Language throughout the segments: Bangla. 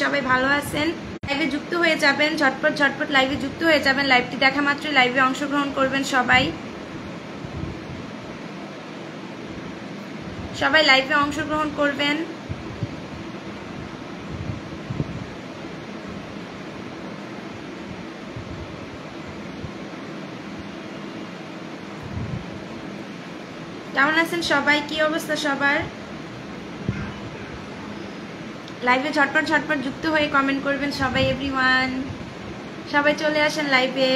সবাই ভালো আছেন। লাইভে যুক্ত হয়ে যাবেন, ঝটপট ঝটপট লাইভে যুক্ত হয়ে যাবেন। লাইভটি দেখা মাত্রই লাইভে অংশগ্রহণ করবেন সবাই। সবাই লাইভে অংশগ্রহণ করবেন। কেমন আছেন সবাই? কি অবস্থা সবার? লাইভে ঝটপট ঝটপট যুক্ত হয়ে কমেন্ট করবেন সবাই। এভরিওয়ান সবাই চলে আসেন লাইভে।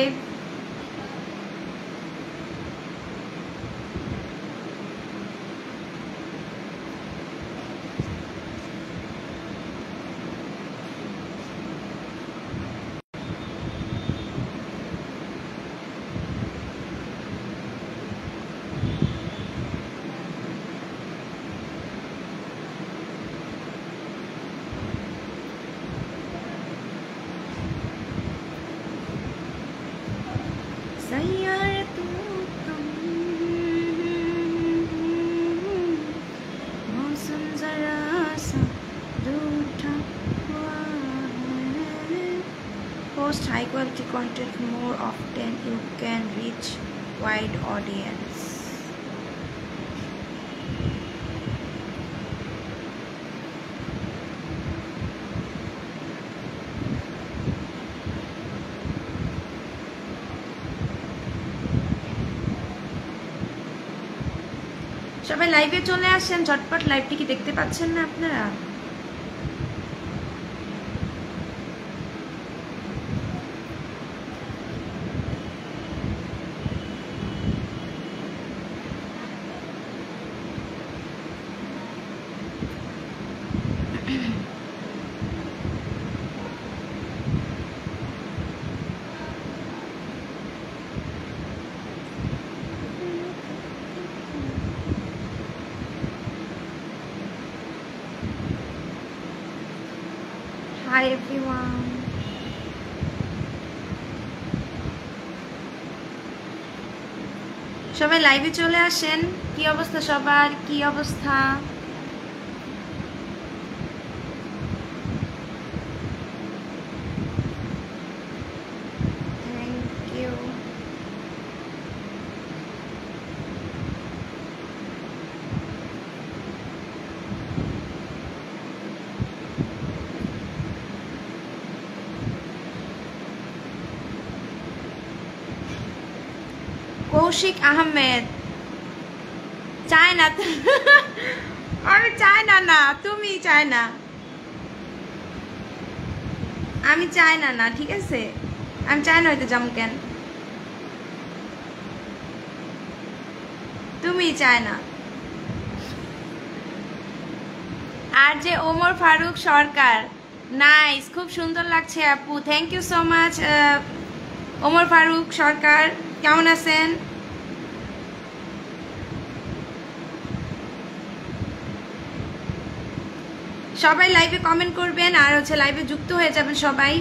Post high quality content more often, you can reach wide audience. সবাই লাইভে চলে আসেন ঝটপট। লাইভটি কি দেখতে পাচ্ছেন না আপনারা? Hi everyone. সবাই লাইভে চলে আসেন। কি অবস্থা সবার? কি অবস্থা? Thank you. কৌশিক আহমেদ চায় না। আমি চাই না। না তুমি চাই না, আমি চাই না। না ঠিক আছে, আমি চাই না হইতে যাবো কেন? তুমি চায় না। আর যে ওমর ফারুক সরকার, নাইস, খুব সুন্দর লাগছে আপু। Thank you so much Omar Faruk Sarkar. কেমন আছেন? সবাই লাইভে কমেন্ট করবেন আর লাইভে যুক্ত হয়ে যাবেন সবাই।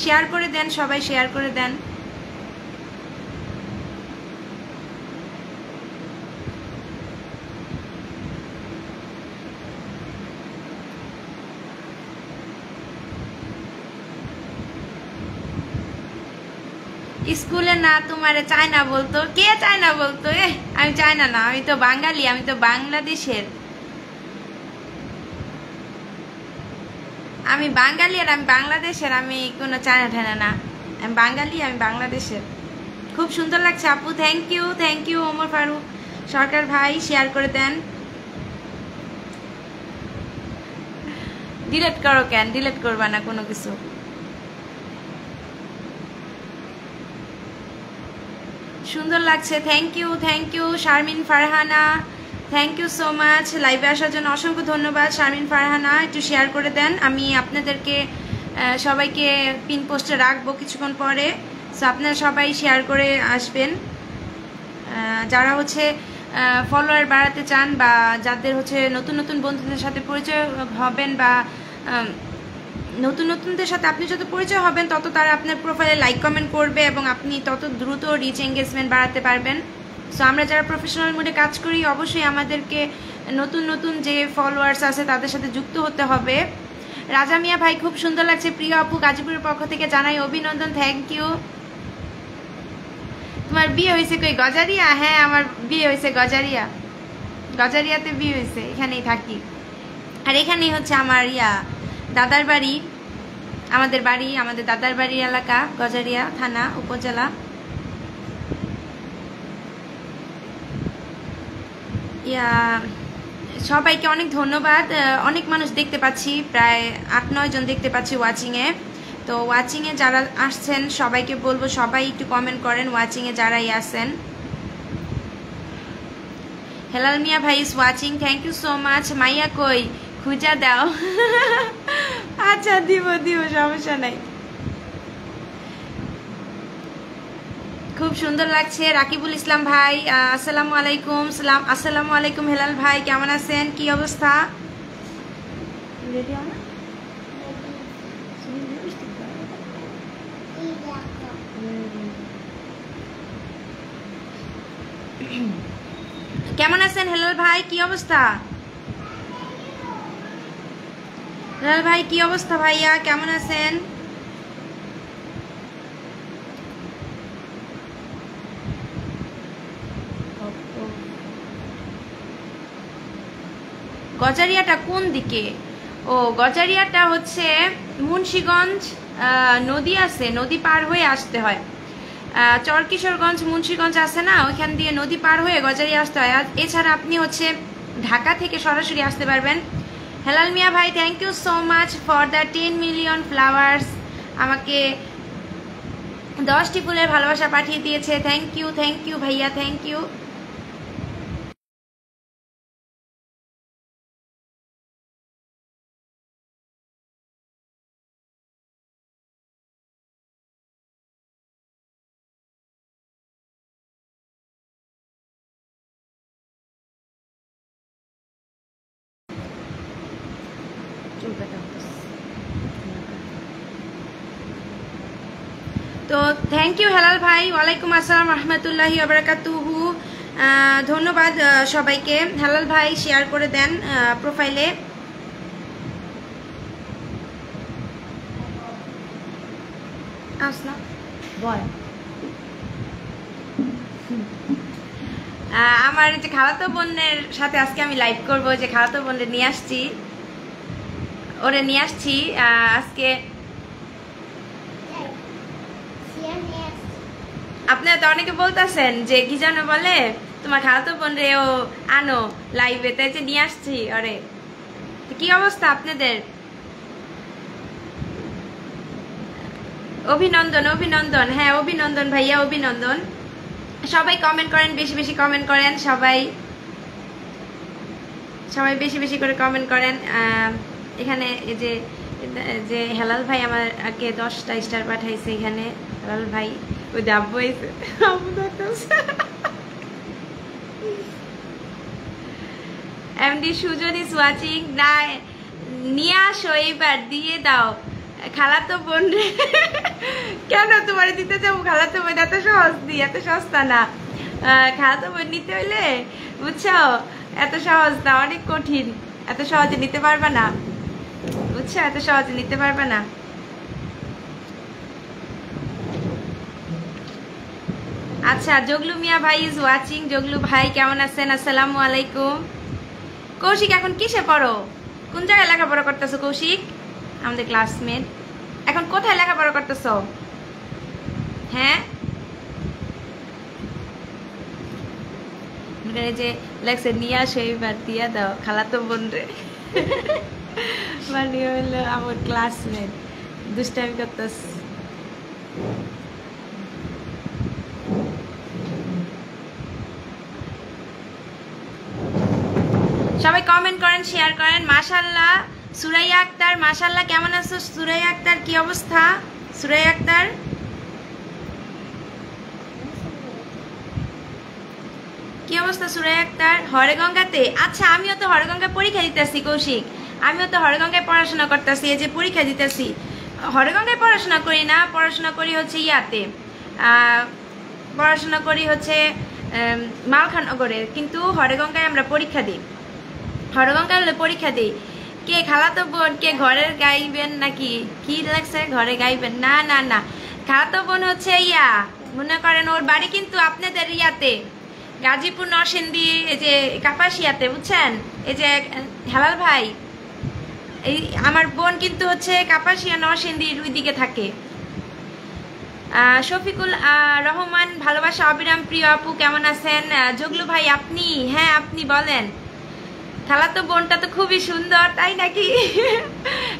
শেয়ার করে দেন সবাই, শেয়ার করে দেন। স্কুলে না তোমারে চায় না বলতো? কে চায় না বলতো? আমি চাই না। না আমি তো বাঙালি, আমি তো বাংলাদেশের। আমি বাঙালি আর আমি বাংলাদেশের, আমি কোনো চায়না ঠানা না। আমি বাঙালি, আমি বাংলাদেশের। খুব সুন্দর লাগছে আপু। Thank you, thank you Omar Faruk Sarkar ভাই। শেয়ার করে দেন। ডিলিট করো কেন? ডিলিট করবা না কোনো কিছু। সুন্দর লাগছে। Thank you Sharmin Farhana, thank you so much. লাইভে আসার জন্য অসংখ্য ধন্যবাদ শারমিন ফারহানা। একটু শেয়ার করে দেন। আমি আপনাদেরকে সবাইকে পিন পোস্টে রাখবো কিছুক্ষণ পরে, সো আপনারা সবাই শেয়ার করে আসবেন। যারা ফলোয়ার বাড়াতে চান বা যাদের নতুন নতুন বন্ধুদের সাথে পরিচয় হবেন বা নতুনদের সাথে আপনি যত পরিচয় হবেন তত তারা আপনার প্রোফাইলে লাইক কমেন্ট করবে এবং আপনি তত দ্রুত রিচ এঙ্গেজমেন্ট বাড়াতে পারবেন। সো আমরা যারা প্রফেশনাল মোডে কাজ করি অবশ্যই আমাদেরকে নতুন নতুন যে ফলোয়ার্স আছে তাদের সাথে যুক্ত হতে হবে। রাজা মিয়া ভাই খুব সুন্দর লাগছে, প্রিয় আপু গাজীপুরের পক্ষ থেকে জানাই অভিনন্দন, থ্যাংক ইউ। তোমার বিয়ে হয়েছে কই? গজারিয়া? হ্যাঁ আমার বিয়ে হয়েছে গজারিয়া, গজারিয়াতে বিয়ে হয়েছে, এখানেই থাকি। আর এখানেই হচ্ছে আমার দাদার বাড়ি, আমাদের বাড়ি, আমাদের দাদার বাড়ি এলাকা গজারিয়া থানা উপজেলা। সবাইকে অনেক ধন্যবাদ। অনেক মানুষ দেখতে পাচ্ছি, প্রায় 8-9 জন দেখতে পাচ্ছি ওয়াচিংয়ে। তো ওয়াচিংয়ে যারা আসছেন সবাইকে বলবো সবাই একটু কমেন্ট করেন ওয়াচিংয়ে যারাই আসেন। হেলাল মিয়া ভাই is watching, thank you so much. মাইয়া কই? খুঁজা দাও। আচ্ছা দিব দিব, সমস্যা নাই। খুব সুন্দর লাগছে। রাকিবুল ইসলাম ভাই আসসালামু আলাইকুম। আসসালামু আলাইকুম হেলাল ভাই, কেমন আছেন? কি অবস্থা? কেমন আছেন হেলাল ভাই? কি অবস্থা হেলাল ভাই? কি অবস্থা ভাইয়া, কেমন আছেন? গজারিয়াটা কোন দিকে? ও গজারিয়াটা হচ্ছে মুন্সিগঞ্জ নদী আছে, নদী পার হয়ে আসতে হয়। চরকিশোরগঞ্জ মুন্সিগঞ্জ আছে না, ওইখান দিয়ে নদী পার হয়ে গজারিয়া আসতে হয়। এছাড়া আপনি হচ্ছে ঢাকা থেকে সরাসরি আসতে পারবেন। হেলাল মিয়া ভাই thank you so much for the 10 million flowers. আমাকে 10টি ফুলের ভালোবাসা পাঠিয়ে দিয়েছে, থ্যাংক ইউ ভাইয়া, থ্যাংক ইউ। তো থ্যাংক ইউ হেলাল ভাই, ওয়ালাইকুম আসসালাম রহমতুল্লাহি ওয়া বারাকাতুহু। ধন্যবাদ সবাইকে। হেলাল ভাই শেয়ার করে দেন প্রোফাইলে। আমার যে খালাতো বোনের সাথে আজকে আমি লাইভ করবো, যে খালাতো বোনের নিয়ে আসছি, ওরে নিয়ে আসছি আজকে। আপনারা তো অনেকে বলতেছেন যে কি জানো বলে তোমার খালাতো বোন রে ও আনো লাইভে, তাই যে নিয়ে আসছি ওরে। কি অবস্থা আপনাদের? অভিনন্দন অভিনন্দন, হ্যাঁ অভিনন্দন ভাইয়া, অভিনন্দন। সবাই কমেন্ট করেন, বেশি বেশি কমেন্ট করেন, সবাই বেশি বেশি করে কমেন্ট করেন। এখানে এই যে হেলাল ভাই আমাকে 10টা স্টার পাঠাইছে। এখানে হেলাল ভাই ওই আব্বু এমডি সুজন ইজ ওয়াচিং। না নিয়ে আসো, এইবার দিয়ে দাও খালাতো বোন রে। কেন তোমার দিতে যাবো খালাতো বোন? এত সহজ দিই, এত সস্তা না। খালাতো বোন নিতে হইলে বুঝছো এত সহজ না, অনেক কঠিন। এত সহজে নিতে পারবা না, বুঝছো, এত সহজে নিতে পারবা না। আচ্ছা জগলু মিয়া ভাই ইজ ওয়াচিং। জগলু ভাই কেমন আছেন? আসসালামু আলাইকুম। কৌশিক এখন কিসে পড়ো? কোন জায়গায় লেখাপড়া করতেছো কৌশিক? আমাদের ক্লাসমেট। এখন কোথায় লেখাপড়া করতেছো? হ্যাঁ যে লেখছে নিয়ে আসো, এইবার দিয়া দাও খালাতো বোন রে। মানে হলো আমার ক্লাসমেট, দুষ্টামি করতেছে। সবাই কমেন্ট করেন, শেয়ার করেন। মাশাআল্লাহ সুরাইয়া আক্তার, মাশাআল্লাহ কেমন আছো সুরাইয়া আক্তার? কি অবস্থা সুরাইয়া আক্তার? কি অবস্থা সুরাইয়া আক্তার? হরেগঙ্গাতে? আচ্ছা আমিও তো হরেগঙ্গায় পরীক্ষা দিতেছি কৌশিক, আমিও তো হরেগঙ্গায় পড়াশোনা করতেছি, এই যে পরীক্ষা দিতেছি। হরেগঙ্গায় পড়াশোনা করি না, পড়াশোনা করি হচ্ছে ইয়াতে, পড়াশোনা করি হচ্ছে মালখানগরে, কিন্তু হরেগঙ্গায় আমরা পরীক্ষা দিই। হরগঙ্গা হলে পরীক্ষা দিই। কে খালাতো বোন, কে ঘরের গাইবেন নাকি? কি লাগছে ঘরে গাইবেন? না না না, খালাতো বোন হচ্ছে ইয়া, মনে করেন ওর বাড়ি কিন্তু আপনাদের ইয়াতে, গাজীপুর নরসিংদী, এই যে কাপাসিয়াতে, বুঝছেন? এই যে হেলাল ভাই, এই আমার বোন কিন্তু হচ্ছে কাপাসিয়া নরসিংদীর ওই দিকে থাকে। শফিকুল রহমান, ভালোবাসা অবিরাম, প্রিয় আপু কেমন আছেন? জগলু ভাই আপনি? হ্যাঁ আপনি বলেন। খালাতো বোনটা তো খুবই সুন্দর, তাই নাকি?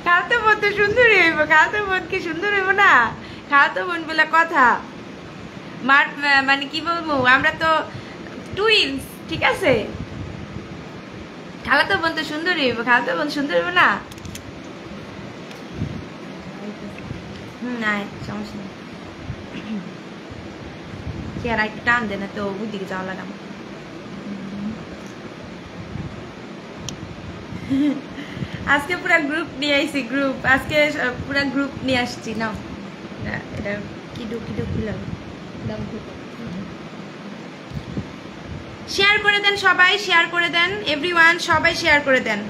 খালাতো বোন তো সুন্দরই হইব, খালাতো বোন কি সুন্দর হইব না? খালাতো বোন বলে কথা, মার মানে কি বলবো, আমরা তো টুইন্স, ঠিক আছে? খালাতো বোন তো সুন্দরই হইব, খালাতো বোন সুন্দর হইব না? না সমস্যা নেই, চেয়ার একটু টান দে না তো, ওইদিকে যাওয়া লাগাম। আজকে পুরা গ্রুপ নিয়ে আইছি, গ্রুপ আজকে পুরা গ্রুপ নিয়ে আসছি। নাও এটা কিডু কিডু খুলাম, শেয়ার করে দেন সবাই, শেয়ার করে দেন এভরিওয়ান, সবাই শেয়ার করে দেন,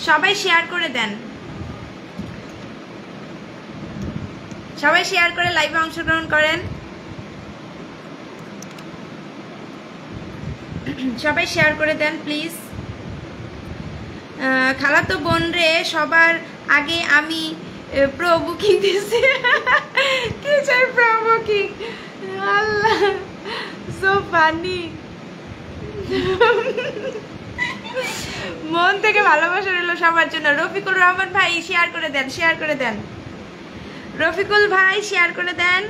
সবাই শেয়ার করে দেন, সবাই শেয়ার করে লাইভে অংশগ্রহণ করেন, সবাই শেয়ার করে দেন প্লিজ। খালাতো বোন রে সবার আগে আমি প্রো বুকিং দিছি। কি চাই প্রো বুকিং? আল্লাহ, সো ফানি। মন থেকে ভালোবাসা রইল সবার জন্য। রফিকুল রহমান ভাই শেয়ার করে দেন, শেয়ার করে দেন, রফিকুল ভাই শেয়ার করে দেন।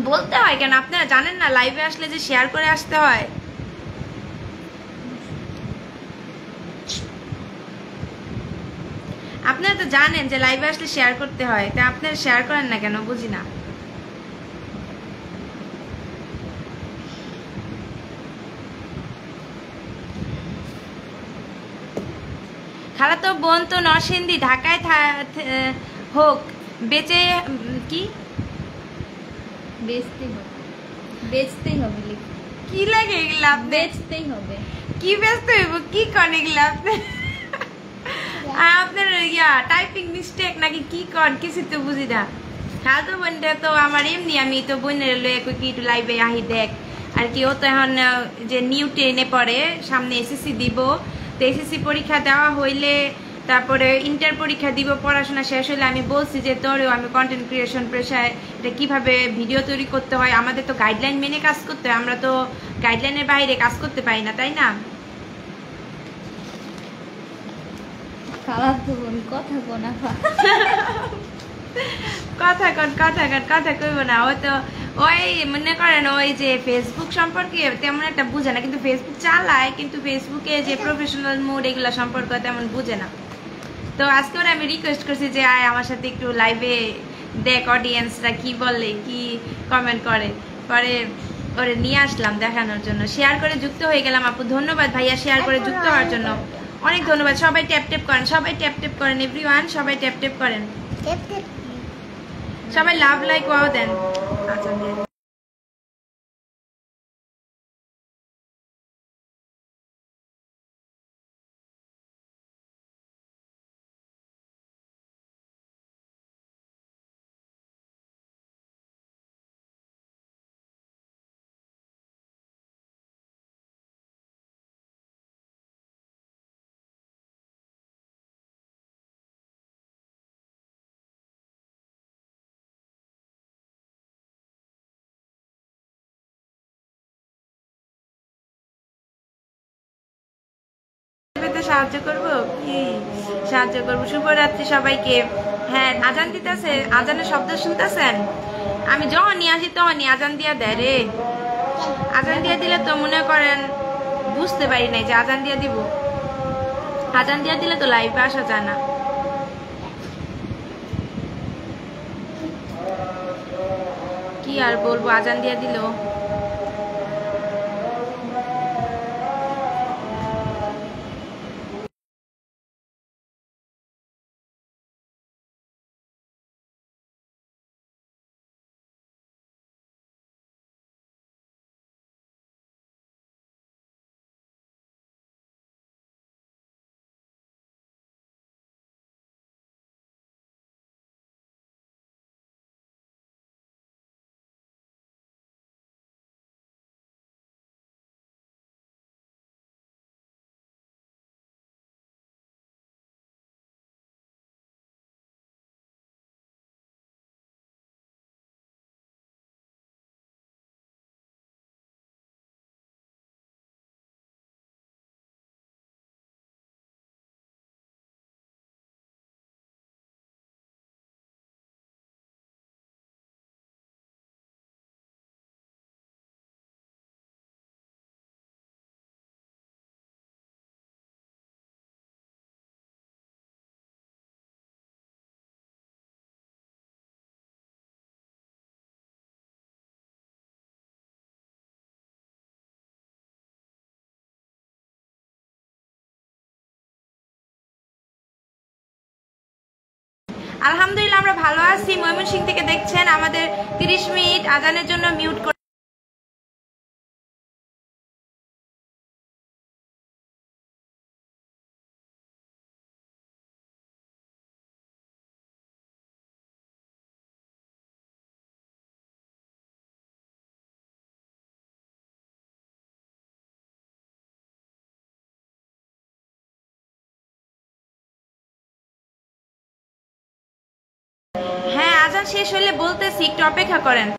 বলতে হয় কেন, আপনারা জানেন না লাইভে আসলে যে শেয়ার করে আসতে হয়? আপনারা তো জানেন যে লাইভে আসলে শেয়ার করতে হয়, তা আপনারা শেয়ার করেন না কেন বুঝি না। খালাতো বোন তো নরসিংদী, ঢাকায় হোক, বেচে কি বেচতেই হবে, বেচতেই হবে, কি লাগে এগুলা? বেচতেই হবে, কি বেচতে হইব? কি কন এগুলা আপনার ইয়া টাইপিং মিস্টেক নাকি কি কন, কিছু তো বুঝি না। খালাতো বোনটা তো আমার এমনি, আমি তো বোনের লয়ে কি একটু লাইভে আহি দেখ আর কি। ও তো এখন যে নিউ 10-এ পড়ে, সামনে এসএসসি দিব, তো এসএসসি পরীক্ষা দেওয়া হইলে তারপরে ইন্টার পরীক্ষা দিব, পড়াশোনা শেষ হলে আমি বলছি যে তোরেও আমি কন্টেন্ট ক্রিয়েশন পেশায় এটা কিভাবে ভিডিও তৈরি করতে হয়, আমাদের তো গাইডলাইন মেনে কাজ করতে হয়, আমরা তো গাইডলাইনের বাইরে কাজ করতে পারি না, তাই না? খালাতো বোন কথা কোনা কথা কন, কথা কন, কথা কইব না। ওই তো ওই মনে করেন ওই যে ফেসবুক সম্পর্কে তেমন একটা বুঝে না, কিন্তু ফেসবুক চালায়, কিন্তু ফেসবুকে যে প্রফেশনাল মোড এগুলা সম্পর্কে তেমন বুঝে না। তো আজকে ওরা আমি রিকোয়েস্ট করছি যে আয় আমার সাথে একটু লাইভে দেখ, অডিয়েন্সরা কি বলে, কি কমেন্ট করে, পরে ওরে নিয়ে আসলাম দেখানোর জন্য। শেয়ার করে যুক্ত হয়ে গেলাম আপু, ধন্যবাদ ভাইয়া শেয়ার করে যুক্ত হওয়ার জন্য, অনেক ধন্যবাদ। সবাই ট্যাপ ট্যাপ করেন, সবাই ট্যাপ ট্যাপ করেন এভরিওয়ান, সবাই ট্যাপ ট্যাপ করেন, সবাই লাভ লাইক ওয়াও দেন। আচ্ছা। সাহায্য করব, কি সাহায্য করবো? শুভরাত্রি সবাইকে। হ্যাঁ আজান দিতেছে, আজানের শব্দ শুনতেছেন? আমি যখনই আসি তখনই আজান দিয়া দেয় রে। আজান দিয়া দিলে তো মনে করেন বুঝতে পারি নাই যে আজান দিয়া দিব, আজান দিয়া দিলে তো লাইভে আসা যায় না। কি আর বলবো, আজান দিয়া দিল। আলহামদুলিল্লাহ আমরা ভালো আছি। ময়মনসিংহ থেকে দেখছেন, আমাদের 30 মিনিট আজানের জন্য মিউট করে। হ্যাঁ আজান শেষ হলে বলতেছি, একটু অপেক্ষা করেন।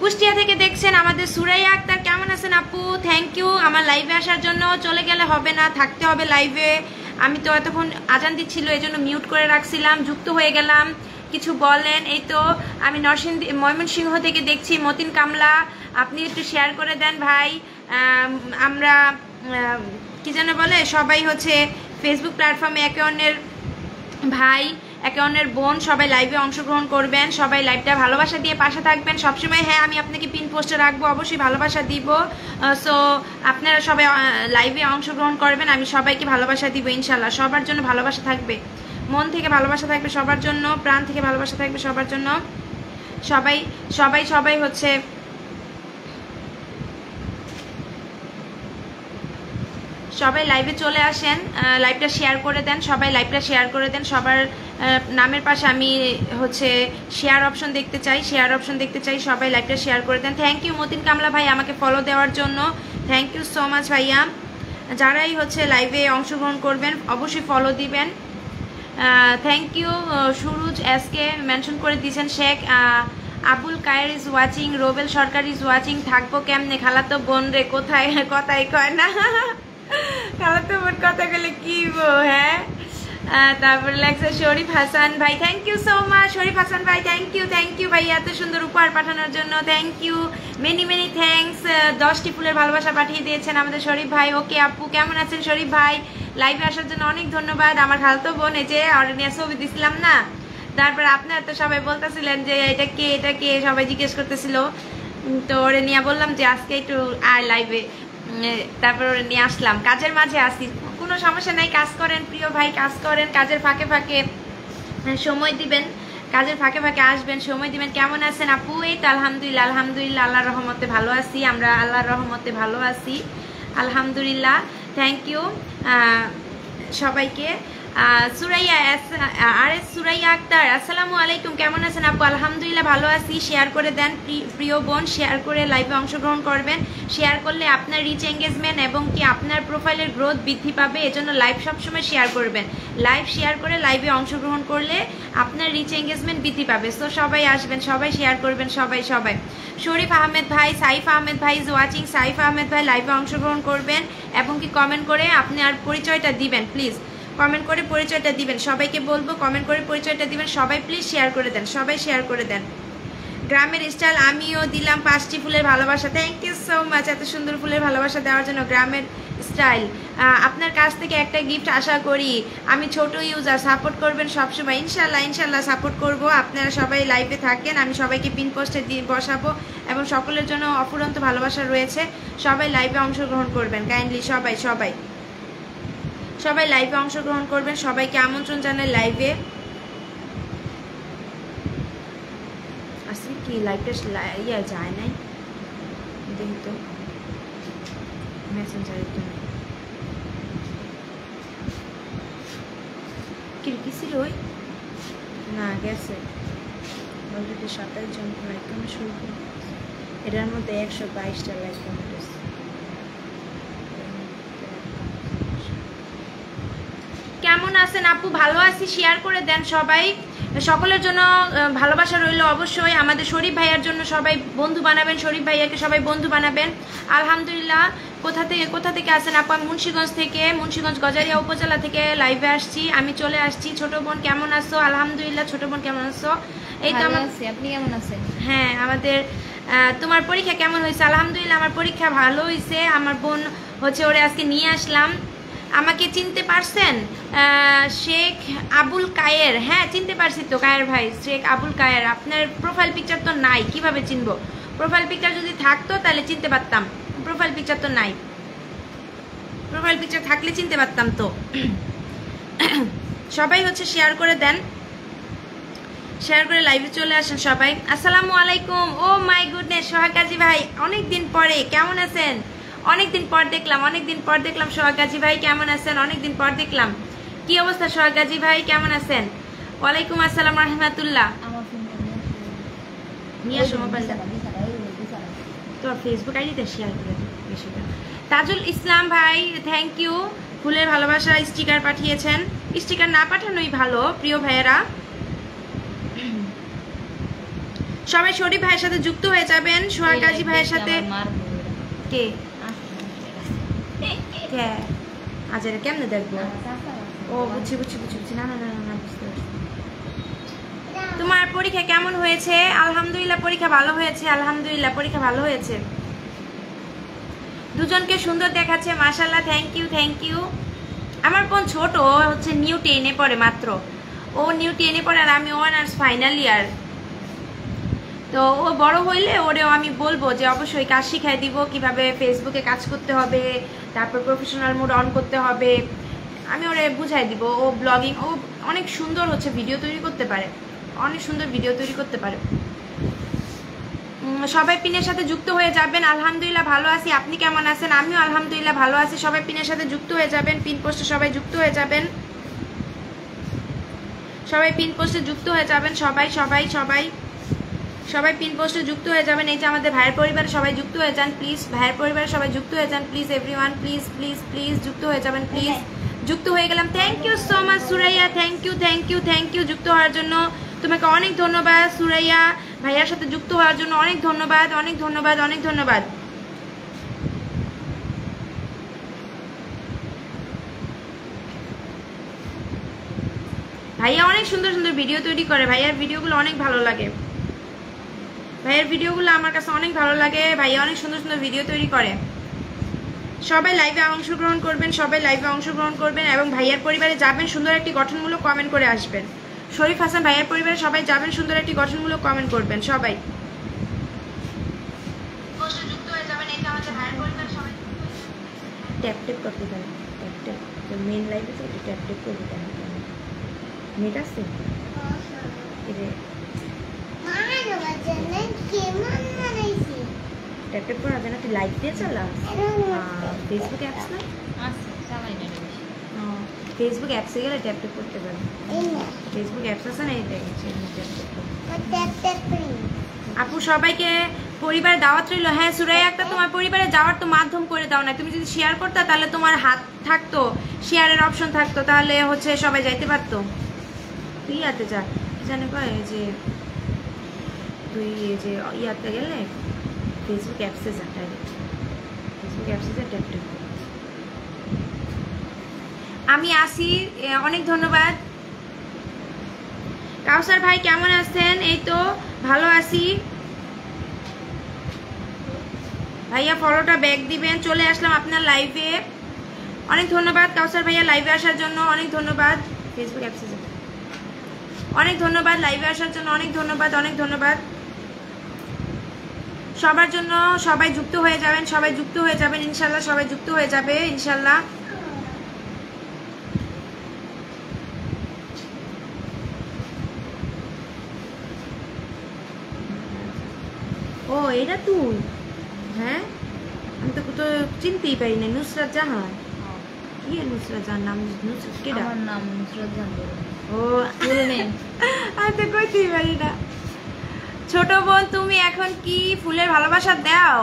কুষ্টিয়া থেকে দেখছেন আমাদের সুরাইয়া আক্তার, কেমন আছেন আপু? থ্যাংক ইউ আমার লাইভে আসার জন্য। চলে গেলে হবে না, থাকতে হবে লাইভে। আমি তো এতক্ষণ আজান দিচ্ছিল এই জন্য মিউট করে রাখছিলাম, যুক্ত হয়ে গেলাম। কিছু বলেন। এই তো আমি ময়মনসিংহ থেকে দেখছি। মতিন কামলা, আপনি একটু শেয়ার করে দেন ভাই। আমরা কি যেন বলে, সবাই হচ্ছে ফেসবুক প্ল্যাটফর্মে একে অন্যের ভাই, একে অন্যের বোন, সবাই লাইভে অংশগ্রহণ করবেন। সবাই লাইভটা ভালোবাসা দিয়ে পাশে থাকবেন সবসময়। হ্যাঁ আমি আপনাকে পিন পোস্টে রাখবো, অবশ্যই ভালোবাসা দিব। সো আপনারা সবাই লাইভে অংশগ্রহণ করবেন, আমি সবাইকে ভালোবাসা দিব ইনশাল্লাহ। সবার জন্য ভালোবাসা থাকবে, মন থেকে ভালোবাসা থাকবে সবার জন্য, প্রাণ থেকে ভালোবাসা থাকবে সবার জন্য। সবাই সবাই সবাই হচ্ছে সবাই লাইভে চলে আসেন, লাইভটা শেয়ার করে দেন, সবাই লাইভটা শেয়ার করে দেন। সবার নামের পাশে আমি হচ্ছে শেয়ার অপশন দেখতে চাই, শেয়ার অপশন দেখতে চাই। সবাই লাইভটা শেয়ার করে দেন। থ্যাংক ইউ মতিন কামলা ভাই আমাকে ফলো দেওয়ার জন্য, থ্যাংক ইউ সো মাচ ভাইয়া। যারাই হচ্ছে লাইভে অংশগ্রহণ করবেন অবশ্যই ফলো দিবেন। Thank you. Suruj SK mention করে দিয়েছেন। Sheikh Abul Kayer is watching, Robel Sarkar is watching. থাকবো কেমনে খালাতো বোন রে, কোথায় কথাই কয় না খালাতো বোন কথা গেলে কি বো। হ্যাঁ তারপরে লাগছে শরীফ হাসান ভাই, thank you so much Sharif Hasan ভাই, থ্যাংক ইউ ভাই এত সুন্দর উপহার পাঠানোর জন্য, thank you, many many thanks. 10টি ফুলের ভালোবাসা পাঠিয়ে দিয়েছেন আমাদের শরীফ ভাই। ওকে আপু কেমন আছেন শরীফ ভাই? লাইভে আসার জন্য অনেক ধন্যবাদ। আমার খালাতো বোন, এই যে অরনিয়া ছবি দিছিলাম না, তারপর আপনারা তো সবাই বলতেছিলেন যে এটা কে সবাই জিজ্ঞেস করতেছিল, তো ওরে নিয়ে বললাম যে আজকে একটু আয় লাইভে, তারপর ওরে নিয়ে আসলাম। কাজের মাঝে আসি, কোনো সমস্যা নাই, কাজ করেন প্রিয় ভাই, কাজ করেন, কাজের ফাঁকে ফাঁকে সময় দিবেন, কাজের ফাঁকে ফাঁকে আসবেন, সময় দিবেন। কেমন আছেন আপু? এই তো আলহামদুলিল্লাহ আল্লাহর রহমতে ভালো আছি, আমরা আল্লাহর রহমতে ভালো আছি আলহামদুলিল্লাহ। থ্যাংক ইউ সবাইকে। সুরাইয়া আক্তার আসসালামু আলাইকুম, কেমন আছেন আপু? আলহামদুলিল্লাহ ভালো আছি। শেয়ার করে দেন প্রিয় বোন, শেয়ার করে লাইভে অংশগ্রহণ করবেন। শেয়ার করলে আপনার রিচ এঙ্গেজমেন্ট এবং কি আপনার প্রোফাইলের গ্রোথ বৃদ্ধি পাবে, এজন্য লাইভ সবসময় শেয়ার করবেন। লাইভ শেয়ার করে লাইভে অংশগ্রহণ করলে আপনার রিচ এঙ্গেজমেন্ট বৃদ্ধি পাবে। সো সবাই আসবেন, সবাই শেয়ার করবেন, সবাই। শরীফ আহমেদ ভাই, সাইফ আহমেদ ভাই ইজ ওয়াচিং। সাইফ আহমেদ ভাই লাইভে অংশগ্রহণ করবেন এবং কি কমেন্ট করে আপনার পরিচয়টা দিবেন, প্লিজ কমেন্ট করে পরিচয়টা দিবেন। সবাইকে বলবো কমেন্ট করে পরিচয়টা দিবেন। সবাই প্লিজ শেয়ার করে দেন, সবাই শেয়ার করে দেন। গ্রামের স্টাইল আমিও দিলাম 5টি ফুলের ভালোবাসা, থ্যাংক ইউ সো মাচ এত সুন্দর ফুলের ভালোবাসা দেওয়ার জন্য। গ্রামের স্টাইল, আপনার কাছ থেকে একটা গিফট আশা করি। আমি ছোট ইউজার, সাপোর্ট করবেন সবসময় ইনশাল্লাহ সাপোর্ট করব। আপনারা সবাই লাইভে থাকেন, আমি সবাইকে পিন পোস্টে দিয়ে বসাবো এবং সকলের জন্য অফুরন্ত ভালোবাসা রয়েছে। সবাই লাইভে অংশগ্রহণ করবেন কাইন্ডলি, সবাই লাইভে অংশগ্রহণ করবেন। সবাইকে আমন্ত্রণ জানাই লাইভে। আসলে কি লাইভটা যায় নাই, দেখি তো মেসেঞ্জারে তো কি ছিল ওই না গেছে অলরেডি 27 জন লাইক কমেন্ট শুরু করে, এটার মধ্যে 122টা লাইক কমেন্ট আছে। কেমন আছেন আপু? ভালো আছি, শেয়ার করে দেন সবাই। সকলের জন্য ভালোবাসা রইল অবশ্যই। আমাদের শরীফ ভাইয়ার জন্য সবাই বন্ধু বানাবেন, শরীফ ভাইয়াকে সবাই বন্ধু বানাবেন। আলহামদুলিল্লাহ কোথা থেকে আসেন আপু? আমি মুন্সিগঞ্জ থেকে, মুন্সিগঞ্জ গজারিয়া উপজেলা থেকে লাইভে আসছি। আমি চলে আসছি। ছোট বোন কেমন আছো? আলহামদুলিল্লাহ। ছোট বোন কেমন আছো? এই তো আপনি কেমন আছেন? হ্যাঁ, আমাদের তোমার পরীক্ষা কেমন হয়েছে? আলহামদুলিল্লাহ আমার পরীক্ষা ভালো হয়েছে। আমার বোন হচ্ছে ওরে আজকে নিয়ে আসলাম। আমাকে চিনতে পারছেন? শেখ আবুল কায়ের। হ্যাঁ চিনতে পারছি তো কায়ের ভাই, শেখ আবুল কায়ের। আপনার প্রোফাইল পিকচার তো নাই, কিভাবে চিনবো? প্রোফাইল পিকচার যদি থাকতো তাহলে চিনতে পারতাম। প্রোফাইল পিকচার তো নাই, প্রোফাইল পিকচার থাকলে চিনতে পারতাম তো। সবাই হচ্ছে শেয়ার করে দেন, শেয়ার করে লাইভে চলে আসেন সবাই। আসসালামু আলাইকুম। ও মাই গুডনেস, সোহাগ গাজী ভাই অনেকদিন পরে কেমন আছেন? অনেকদিন পর দেখলাম সোহাগ গাজী ভাই কেমন আছেন? অনেকদিন পর দেখলাম। কি অবস্থা সোহাগ গাজী ভাই, কেমন আছেন? ওয়ালাইকুম আসসালাম রাহমাতুল্লাহ। নিয়ে আসো মোবাইলটা, তোর ফেসবুক আইডিতে শেয়ার করে বেশিটা। তাজুল ইসলাম ভাই থ্যাংক ইউ, ফুলের ভালোবাসা স্টিকার পাঠিয়েছেন। স্টিকার না পাঠানোই ভালো প্রিয় ভাইয়েরা। সবাই শরীফ ভাইয়ের সাথে যুক্ত হয়ে যাবেন, সোহাগ গাজী ভাইয়ের সাথে। কে কে আজের কেমনে দেখবো? ও বুঝছি। না বুঝতে পারছি। তোমার পরীক্ষা কেমন হয়েছে? আলহামদুলিল্লাহ পরীক্ষা ভালো হয়েছে, আলহামদুলিল্লাহ পরীক্ষা ভালো হয়েছে। দুজনকে সুন্দর দেখাচ্ছে মাশাআল্লাহ। Thank you. আমার বোন ছোট, হচ্ছে নিউ 10-এ পড়ে মাত্র। ও নিউ 10-এ পড়ে আর আমি অনার্স ফাইনাল ইয়ার। তো ও বড় হইলে ওরেও আমি বলবো যে অবশ্যই কাজ শিখাই দিব, কিভাবে ফেসবুকে কাজ করতে হবে, তারপর প্রফেশনাল মোড অন করতে হবে। আমি ওরে বুঝাই দিব। ও ব্লগিং, ও অনেক সুন্দর হচ্ছে ভিডিও তৈরি করতে পারে, অনেক সুন্দর ভিডিও তৈরি করতে পারে। সবাই পিনের সাথে যুক্ত হয়ে যাবেন। আলহামদুলিল্লাহ ভালো আছি, আপনি কেমন আছেন? আমিও আলহামদুলিল্লাহ ভালো আছি। সবাই পিনের সাথে যুক্ত হয়ে যাবেন, পিন পোস্টে সবাই যুক্ত হয়ে যাবেন, সবাই পিন পোস্টে যুক্ত হয়ে যাবেন। সবাই পিন পোস্টে যুক্ত হয়ে যাবেন। এই যে আমাদের ভাইয়ের পরিবারে সবাই যুক্ত হয়ে যান প্লিজ, ভাইয়ের পরিবারে সবাই যুক্ত হয়ে যান প্লিজ। এভরিওয়ান প্লিজ যুক্ত হয়ে যাবেন প্লিজ। যুক্ত হয়ে গেলাম। Thank you so much Suraiya, thank you যুক্ত হওয়ার জন্য। তোমাকে অনেক ধন্যবাদ সুরাইয়া, ভাইয়ার সাথে যুক্ত হওয়ার জন্য অনেক ধন্যবাদ। ভাইয়া অনেক সুন্দর ভিডিও তৈরি করে, ভাইয়ার ভিডিওগুলো অনেক ভালো লাগে, ভাইয়ার ভিডিওগুলো আমার কাছে অনেক ভালো লাগে। ভাইয়া অনেক সুন্দর ভিডিও তৈরি করে। সবাই লাইভে অংশগ্রহণ করবেন এবং ভাইয়ার পরিবারে যাবেন, সুন্দর একটি গঠনমূলক কমেন্ট করে আসবেন। শরীফ হাসান ভাইয়ার পরিবারে সবাই যাবেন, সুন্দর একটি গঠনমূলক কমেন্ট করবেন সবাই। ট্যাপ করতে দেন, মেন লাইভে তো ট্যাপ করতে দেন। নেট আছে ট্যাপ করা যায় না? তুই লাইভ দিয়ে চালাস? ফেসবুক অ্যাপস না? ফেসবুক অ্যাপসে গেলে ট্যাপ করতে পারেন। ফেসবুক অ্যাপস আছে না, এই আপু সবাইকে পরিবারে দাওয়াত রইল। হ্যাঁ সুরাইয়া, একটা তোমার পরিবারে যাওয়ার তো মাধ্যম করে দাও না। তুমি যদি শেয়ার করতা তাহলে তোমার হাত থাকতো, শেয়ারের অপশন থাকতো, তাহলে হচ্ছে সবাই যাইতে পারতো। তুই ইয়াতে যা, জানে কয় যে তুই যে ইয়াতে গেলে ফেসবুক অ্যাপসে যা, ফেসবুক অ্যাপসে যা ট্যাপ ট্যাপ। আমি আসি, অনেক ধন্যবাদ। কাউসার ভাই কেমন আছেন? এই তো ভালো আছি ভাইয়া, ফলোটা ব্যাক দিবেন। চলে আসলাম আপনার লাইভে, অনেক ধন্যবাদ কাউসার ভাইয়া লাইভে আসার জন্য, অনেক ধন্যবাদ। ফেসবুক অ্যাপসে অনেক ধন্যবাদ লাইভে আসার জন্য, অনেক ধন্যবাদ সবার জন্য। সবাই যুক্ত হয়ে যাবেন, ইনশাল্লাহ সবাই যুক্ত হয়ে যাবে ইনশাল্লাহ। ও এটা তুই? হ্যাঁ আমি তো চিনতেই পারি না। নুসরাত জাহান? কি নুসরাত জাহান নাম? নুসরাত কেডা? আমার নাম নুসরাত জাহান। ও আমি তো কইতেই পারি না। ছোট বোন তুমি এখন কি ফুলের ভালোবাসা দাও?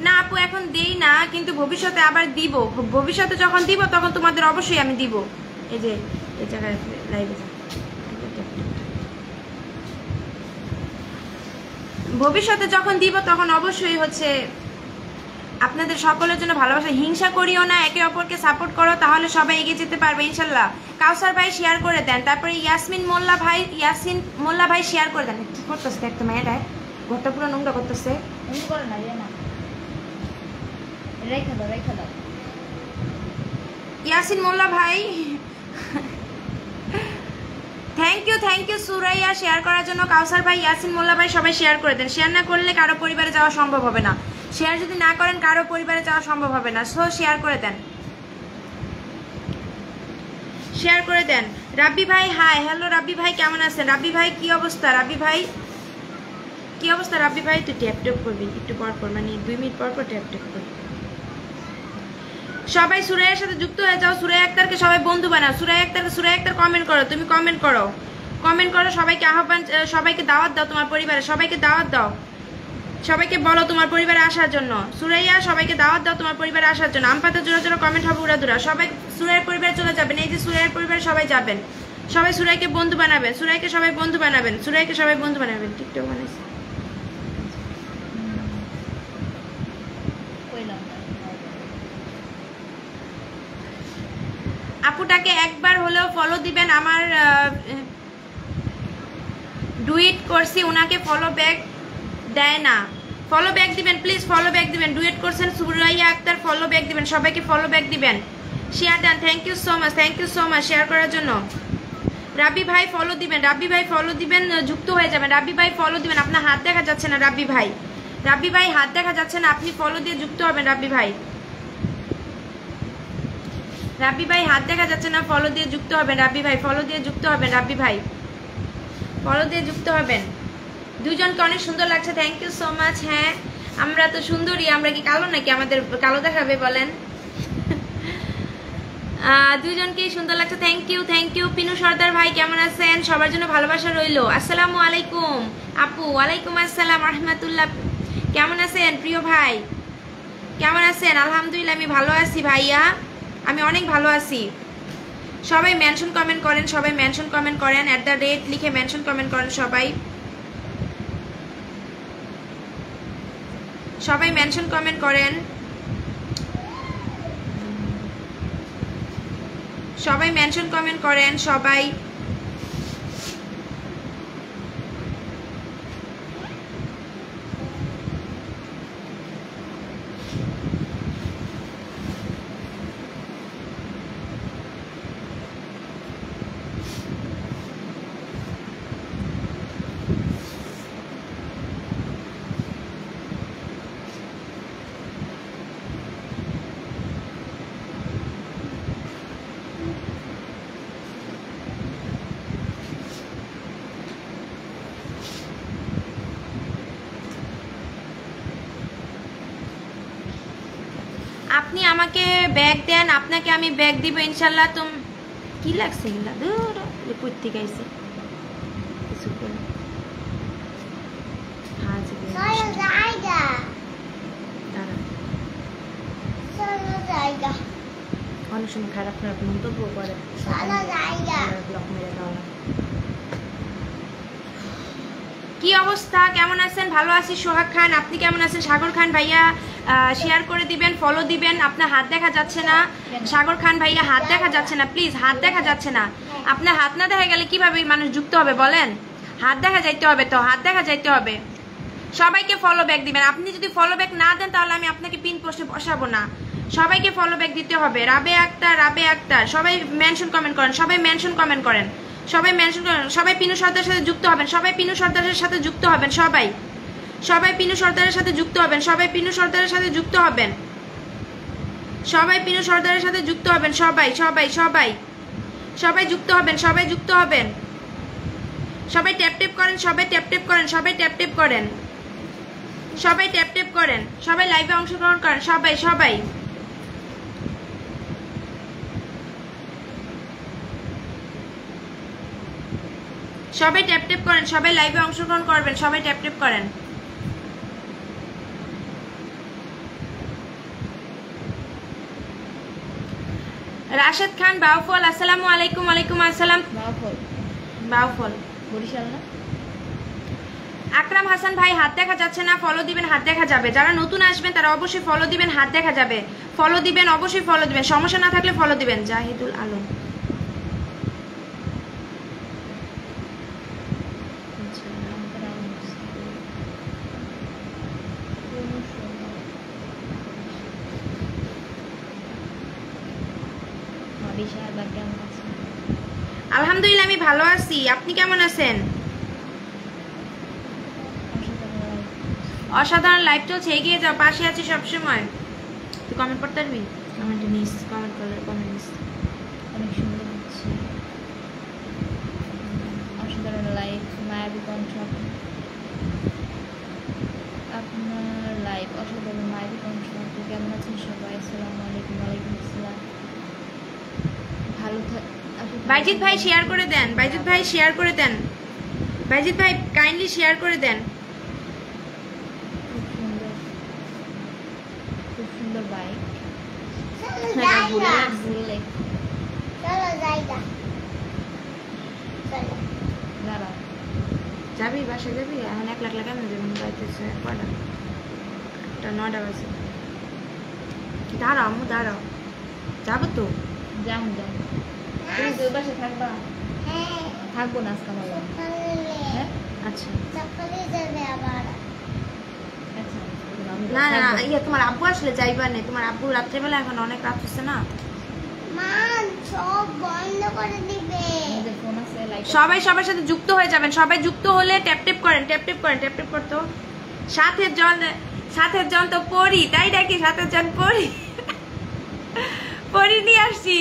না আপু এখন দেই না, কিন্তু ভবিষ্যতে আবার দিব। ভবিষ্যতে যখন দিব তখন তোমাদের অবশ্যই আমি দিব। এই যে এই জায়গায় লাইভে ভবিষ্যতে যখন দিব তখন অবশ্যই হচ্ছে আপনাদের সকলের জন্য ভালোবাসা, হিংসা করিও না, একে অপরকে সাপোর্ট করো, তাহলে সবাই এগিয়ে যেতে পারবে ইনশাল্লাহ। কাউসার ভাই শেয়ার করে দেন, তারপরে ইয়াসিন মোল্লা ভাই শেয়ার করে দেন। কি করতেছে দেখতে মেয়েটা, ঘরটা পুরো নোংরা করতেছে। ইয়াসিন মোল্লা ভাই থ্যাংক ইউ সুরাইয়া শেয়ার করার জন্য। কাউসার ভাই, ইয়াসিন মোল্লা ভাই সবাই শেয়ার করে দেন। শেয়ার না করলে কারো পরিবারে যাওয়া সম্ভব হবে না। শেয়ার যদি না করেন কারো পরিবারে যাওয়া সম্ভব হবে না। সো শেয়ার করে দেন, শেয়ার করে দেন। রাব্বি ভাই হাই, হ্যালো রাব্বি ভাই, কেমন আছেন? রাব্বি ভাই কি অবস্থা? রাব্বি ভাই কি অবস্থা? রাব্বি ভাই তুই ট্যাপ ট্যাপ করবি একটু পর পর, মানে 2 মিনিট পর পর ট্যাপ ট্যাপ করবি। সবাই সুরাইয়ের সাথে যুক্ত হয়ে যাও। সুরাইয়া আক্তারকে সবাই বন্ধু বানাও। সুরাইয়া আক্তার কমেন্ট করো, তুমি কমেন্ট করো, সবাইকে আহ্বান, সবাইকে দাওয়াত দাও, তোমার পরিবারে সবাইকে দাওয়াত দাও, সবাইকে বলো তোমার পরিবারে আসার জন্য। সুরাইয়া সবাইকে দাওয়াত দাও তোমার পরিবারে আসার জন্য। আমপাতে জোড়া জোড়া কমেন্ট হবে উড়াদুরা। সবাই সুরাইয়ের পরিবারে চলে যাবেন, এই যে সুরাইয়ের পরিবারে সবাই যাবেন, সবাই সুরাইকে বন্ধু বানাবেন, সুরাইকে সবাই বন্ধু বানাবেন, সুরাইকে সবাই বন্ধু বানাবেন। টিকটক বানাইছে আপুটাকে একবার হলেও ফলো দিবেন। আমার ডুইট করছি, উনাকে ফলো ব্যাক দেয় না। ফলো ব্যাক দিবেন প্লিজ, ফলো ব্যাক দিবেন। ডুয়েট করছেন সুরাইয়া আক্তার, ফলো ব্যাক দিবেন, সবাইকে ফলো ব্যাক দিবেন। শেয়ার দেন, thank you so much share করার জন্য। রাব্বি ভাই ফলো দিবেন, রাব্বি ভাই ফলো দিবেন, যুক্ত হয়ে যাবেন। রাব্বি ভাই ফলো দিবেন, আপনার হাত দেখা যাচ্ছে না রাব্বি ভাই, রাব্বি ভাই হাত দেখা যাচ্ছে না, আপনি ফলো দিয়ে যুক্ত হবেন। রাব্বি ভাই, রাব্বি ভাই হাত দেখা যাচ্ছে না, ফলো দিয়ে যুক্ত হবেন। রাব্বি ভাই ফলো দিয়ে যুক্ত হবেন, রাব্বি ভাই ফলো দিয়ে যুক্ত হবেন। দুজনকে অনেক সুন্দর লাগছে, থ্যাংক ইউ সো মাচ। হ্যাঁ আমরা তো সুন্দরী, আমরা কি কালো নাকি আমাদের কালো দেখাবে বলেন? দুজনকেই সুন্দর লাগছে, থ্যাংক ইউ। পিনু সর্দার ভাই কেমন আছেন? সবার জন্য ভালোবাসা রইলো। আসসালামু আলাইকুম আপু। ওয়ালাইকুম আসসালাম রহমতুল্লাহ। কেমন আছেন প্রিয় ভাই, কেমন আছেন? আলহামদুলিল্লাহ আমি ভালো আছি ভাইয়া, আমি অনেক ভালো আছি। সবাই মেনশন কমেন্ট করেন, সবাই মেনশন কমেন্ট করেন, @ লিখে মেনশন কমেন্ট করেন। সবাই মেনশন কমেন্ট করেন, সবাই মেনশন কমেন্ট করেন, সবাই। আপনি আমাকে ব্যাগ দেন, আপনাকে আমি ব্যাগ দিব ইনশাল্লাহ। কি লাগছে এগুলা? কই থেকে আইছে? অনেক সময় খারাপ খারাপ মন্তব্য করে। কি অবস্থা, কেমন আছেন? ভালো আছি সোহাগ খান, আপনি কেমন আছেন? সাগর খান ভাইয়া শেয়ার করে দিবেন, ফলো দিবেন। আপনার হাত দেখা যাচ্ছে না সাগর খান ভাইয়া, হাত দেখা যাচ্ছে না প্লিজ, হাত দেখা যাচ্ছে না। আপনার হাত না দেখা গেলে কিভাবে মানুষ যুক্ত হবে বলেন? হাত দেখা যাইতে হবে, তো হাত দেখা যাইতে হবে। সবাইকে ফলো ব্যাক দিবেন। আপনি যদি ফলো ব্যাক না দেন তাহলে আমি আপনাকে পিন পোস্টে বসাবো না। সবাইকে ফলো ব্যাক দিতে হবে। রাবে আক্তার সবাই মেনশন কমেন্ট করেন, সবাই মেনশন কমেন্ট করেন, সবাই মেনশন করেন। সবাই পিনু সর্দারের সাথে যুক্ত হবেন, সবাই পিনু সর্দারের সাথে যুক্ত হবেন, সবাই পিনু সর্দারের সাথে যুক্ত হবেন, সবাই পিনু সর্দারের সাথে যুক্ত হবেন, সবাই পিনু সর্দারের সাথে যুক্ত হবেন, সবাই যুক্ত হবেন, সবাই যুক্ত হবেন। সবাই ট্যাপ ট্যাপ করেন, সবাই ট্যাপ ট্যাপ করেন, সবাই ট্যাপ ট্যাপ করেন, সবাই ট্যাপ ট্যাপ করেন, সবাই লাইভে অংশগ্রহণ করেন, সবাই সবাই সবাই ট্যাপ ট্যাপ করেন, সবাই লাইভে অংশগ্রহণ করবেন, সবাই ট্যাপ ট্যাপ করেন। রাশেদ খান বাউফল, আসসালামু আলাইকুম। ওয়ালাইকুম আসসালাম। বাউফল বরিশাল না? আকরাম হাসান ভাই হাত দেখা যাচ্ছে না, ফলো দিবেন, হাত দেখা যাবে। যারা নতুন আসবেন তারা অবশ্যই ফলো দিবেন, হাত দেখা যাবে। ফলো দিবেন, অবশ্যই ফলো দিবেন, সমস্যা না থাকলে ফলো দিবেন। জাহিদুল আলম, আলহামদুলিল্লাহ আমি ভালো আছি, আপনি কেমন আছেন? অসাধারণ লাইভ চলছে, এগিয়ে যাও, পাশে আছি সবসময়। তুই কমেন্ট করতে পারবি? কমেন্ট নিস, কমেন্ট করলে কমেন্ট নিস। অনেক সুন্দর হচ্ছে, অসাধারণ লাইভ, মায়াবী কণ্ঠ। আপনার লাইভ অসাধারণ, মায়াবী কণ্ঠ। আপনি কেমন আছেন সবাই? আসসালামু আলাইকুম। ওয়ালাইকুম আসসালাম। ভালো বাইজিৎ ভাই শেয়ার করে দেন, বাইজিৎ ভাই শেয়ার করে দেন, বাইজিৎ ভাই কাইন্ডলি শেয়ার করে দেন। খুব সুন্দর বাইক। যাবি বাসায় যাবি? এখন 1 লাখ কেমন যাবেন? যাইতেছে কটা? 9টা বাজে। দাঁড়াও আম্মু, দাঁড়াও, যাবো তো। যাম যাম। তুমি তো বাসায় থাকবা? হ্যাঁ থাকবো না আজকে আমার। হ্যাঁ আচ্ছা না না ইয়ে তোমার আব্বু আসলে যাইবা না, তোমার আব্বু রাত্রেবেলা, এখন অনেক রাত হচ্ছে না। সবাই সবার সাথে যুক্ত হয়ে যাবেন, সবাই যুক্ত হলে ট্যাপ ট্যাপ করেন, ট্যাপ ট্যাপ করেন, ট্যাপ ট্যাপ করতো। সাথের জন তো পড়ি, তাই ডাকি সাথের জন পড়ি। পড়ি নিয়ে আসছি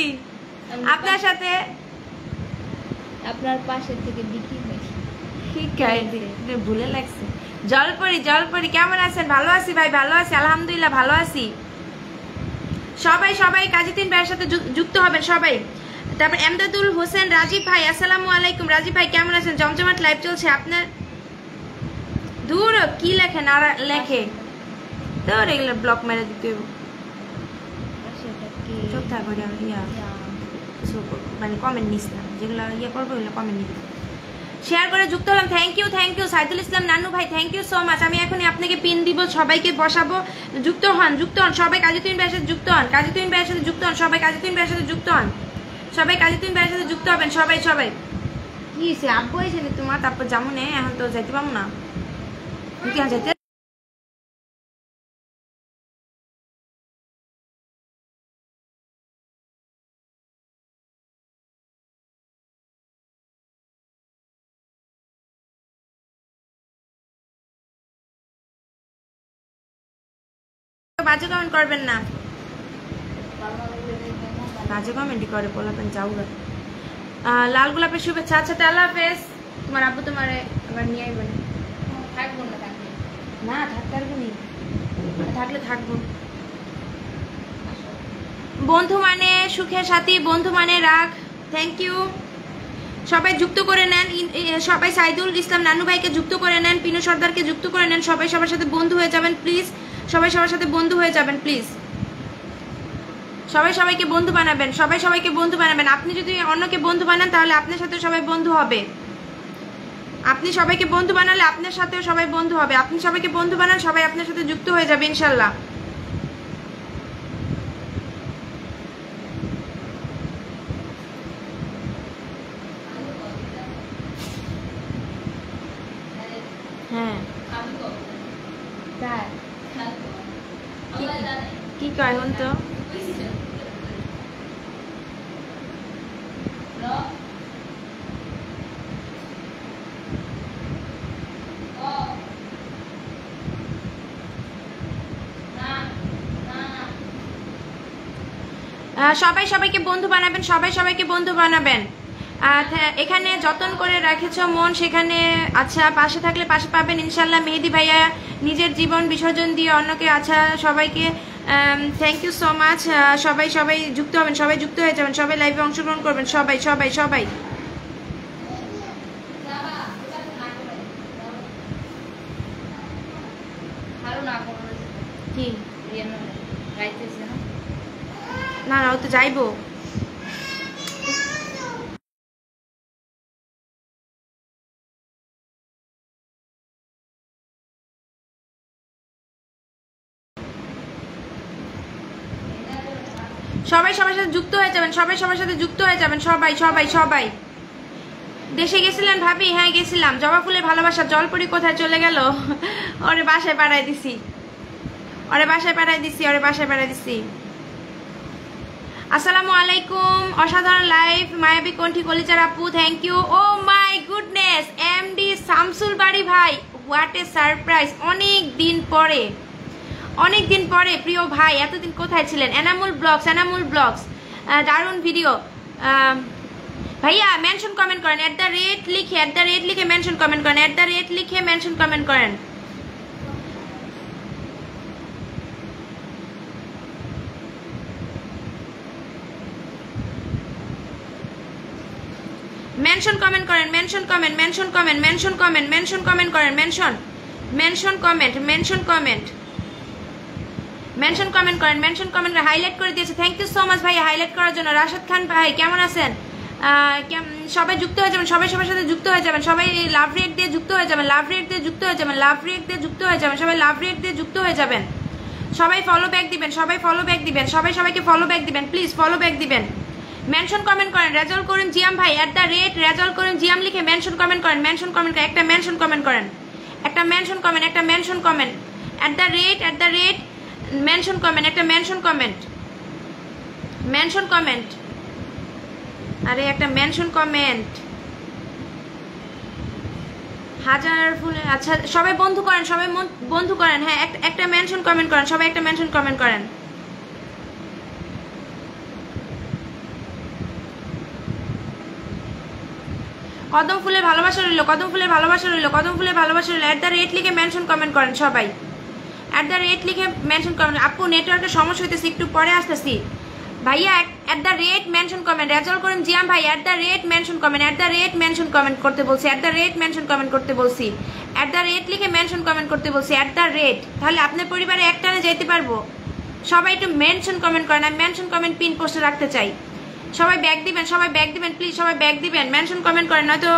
আপনার সাথে, আপনার পাশের থেকে বিক্রি হয়েছে। ঠিক আছে, ভুলে লাগছে। জলপরি, জলপরি কেমন আছেন? ভালো আছি ভাই, ভালো আছি আলহামদুলিল্লাহ, ভালো আছি। সবাই সবাই কাজীতিন ভাইয়ের সাথে যুক্ত হবেন সবাই। তারপর এমদাদুল হোসেন রাজীব ভাই, আসসালামু আলাইকুম। রাজীব ভাই কেমন আছেন? জমজমাট লাইভ চলছে আপনার। দূর কি লেখেন আর লেখে তো এগুলো ব্লক মেরে দিতে চোখ থাকবে, মানে কমেন্ট নিস না, যেগুলো ইয়ে করবো ওগুলো কমেন্ট নিতে। শেয়ার করে যুক্ত হলাম, thank you, thank you. Saidul Islam Nanu ভাই, থ্যাংক ইউ সো মাচ। আমি এখনই আপনাকে পিন দিব, সবাইকে বসাবো। যুক্ত হন, যুক্ত হন সবাই, কাজীতুইন ভাইয়ের সাথে যুক্ত হন, কাজীতুইন ভাইয়ের সাথে যুক্ত হন সবাই, কাজীতুইন ভাইয়ের সাথে যুক্ত হন সবাই, কাজীতুইন ভাইয়ের সাথে যুক্ত হবেন সবাই সবাই। কি হয়েছে আব্বু এসে তোমার? তারপর যেমন এখন তো যাইতে পারবো না, কি যাইতে বাজে কমেন্ট করবেন না, বাজে কমেন্টই করে পোলাপেন যাও। লাল গোলাপের শুভেচ্ছা। আচ্ছা আল্লাহ হাফেজ। তোমার আব্বু তোমার আবার নিয়ে আইব না? থাকবো না, থাকবে না, থাকতে পারবো নি, থাকলে থাকবো। বন্ধু মানে সুখের সাথী, বন্ধু মানে রাগ। Thank you. সবাই যুক্ত করে নেন, সবাই সাইদুল ইসলাম নানু ভাইকে যুক্ত করে নেন, পিনু সর্দারকে যুক্ত করে নেন, সবাই সবার সাথে বন্ধু হয়ে যাবেন প্লিজ, সবাই সবার সাথে বন্ধু হয়ে যাবেন প্লিজ, সবাই সবাইকে বন্ধু বানাবেন, সবাই সবাইকে বন্ধু বানাবেন। আপনি যদি অন্যকে বন্ধু বানান তাহলে আপনার সাথে সবাই বন্ধু হবে, আপনি সবাইকে বন্ধু বানালে আপনার সাথেও সবাই বন্ধু হবে। আপনি সবাইকে বন্ধু বানান, সবাই আপনার সাথে যুক্ত হয়ে যাবে ইনশাল্লাহ। হ্যাঁ কি কয় হন তো? সবাই সবাইকে বন্ধু বানাবেন, সবাই সবাইকে বন্ধু বানাবেন। এখানে যতন করে রেখেছ মন সেখানে, আচ্ছা পাশে থাকলে পাশে পাবেন ইনশাল্লাহ। মেহেদি ভাইয়া নিজের জীবন বিসর্জন দিয়ে অন্যকে, আচ্ছা সবাইকে থ্যাংক ইউ সো মাচ। সবাই সবাই যুক্ত হবেন, সবাই যুক্ত হয়ে যাবেন, সবাই লাইভে অংশগ্রহণ করবেন, সবাই সবাই সবাই। কি না না ও তো যাইবো। সবাই সবার সাথে যুক্ত হয়ে যাবেন, সবাই সবার সাথে যুক্ত হয়ে যাবেন, সবাই সবাই সবাই। দেশে গেছিলেন ভাবি? হ্যাঁ গেছিলাম। জবা ফুলের ভালোবাসা জলপরি কোথায় চলে গেল? ওরে বাসায় পাঠাই দিছি, ওরে বাসায় পাঠাই দিছি, ওরে বাসায় পাঠাই দিছি। আসসালামু আলাইকুম, অসাধারণ লাইভ মায়াবী কণ্ঠী কলিচার আপু, thank you. Oh my goodness, MD Shamsul বাড়ি ভাই, হোয়াট এ সারপ্রাইজ। অনেক দিন পরে প্রিয় ভাই, এতদিন কোথায় ছিলেন? এনামুল ব্লগস, এনামুল ব্লগস, দারুণ ভিডিও। ভাইয়া মেনশন কমেন্ট করেন, @ লিখে, @ লিখে মেনশন কমেন্ট করেন, @ লিখে মেনশন কমেন্ট করেন। মেনশন কমেন্ট করেন, mention comment, mention comment, mention comment, mention comment করেন, mention mention comment, mention comment, mention comment করেন, মেনশন কমেন্ট হাইলাইট করে দিয়েছে। থ্যাংক ইউ সো মাচ ভাই হাইলাইট করার জন্য। রাশেদ খান ভাই কেমন আছেন? সবাই যুক্ত হয়ে যাবেন, সবাই সবার সাথে যুক্ত হয়ে যাবেন, সবাই লাভ রিয়েক্ট দিয়ে যুক্ত হয়ে যাবেন, লাভ রিয়েক্ট দিয়ে যুক্ত হয়ে যাবেন, লাভ রিয়েক্ট দিয়ে যুক্ত হয়ে যাবেন, সবাই লাভ রিয়েক্ট দিয়ে যুক্ত হয়ে যাবেন, সবাই ফলো ব্যাক দিবেন, সবাই ফলো ব্যাক দিবেন, সবাই সবাইকে ফলো ব্যাক দিবেন, প্লিজ ফলো ব্যাক দিবেন। মেনশন কমেন্ট করেন, রেজাল্ট করেন জিয়াম ভাই, @ রেজাল্ট করেন জিয়াম লিখে মেনশন কমেন্ট করেন, মেনশন কমেন্ট করেন, একটা মেনশন কমেন্ট করেন, একটা মেনশন কমেন্ট, একটা মেনশন কমেন্ট, @ মেনশন কমেন্ট, একটা মেনশন কমেন্ট, মেনশন কমেন্ট, আরে একটা মেনশন কমেন্ট। হাজার ফুলে, আচ্ছা সবাই বন্ধু করেন, সবাই বন্ধু করেন। হ্যাঁ একটা মেনশন কমেন্ট করেন, সবাই একটা মেনশন কমেন্ট করেন। কদম ফুলের ভালোবাসা রইল, কদম ফুলের ভালোবাসা রইল, কদম ফুলের ভালোবাসা রইল। @ লিখে মেনশন কমেন্ট করেন সবাই, @ লিখে মেনশন কমেন্ট। আপু নেটওয়ার্কের সমস্যা হইতেছে, একটু পরে আসতেছি। ভাইয়া @ মেনশন কমেন্ট, রেজাল্ট করেন জিয়াম ভাই, @ মেনশন কমেন্ট, @ মেনশন কমেন্ট করতে বলছি, @ মেনশন কমেন্ট করতে বলছি, @ লিখে মেনশন কমেন্ট করতে বলছি, @ তাহলে আপনার পরিবারে একটানে যেতে পারবো। সবাই একটু মেনশন কমেন্ট করেন, আমি মেনশন কমেন্ট পিন পোস্টে রাখতে চাই। সবাই ব্যাক দিবেন, সবাই ব্যাক দিবেন, প্লিজ সবাই ব্যাক দিবেন, মেনশন কমেন্ট করেন, নয়তো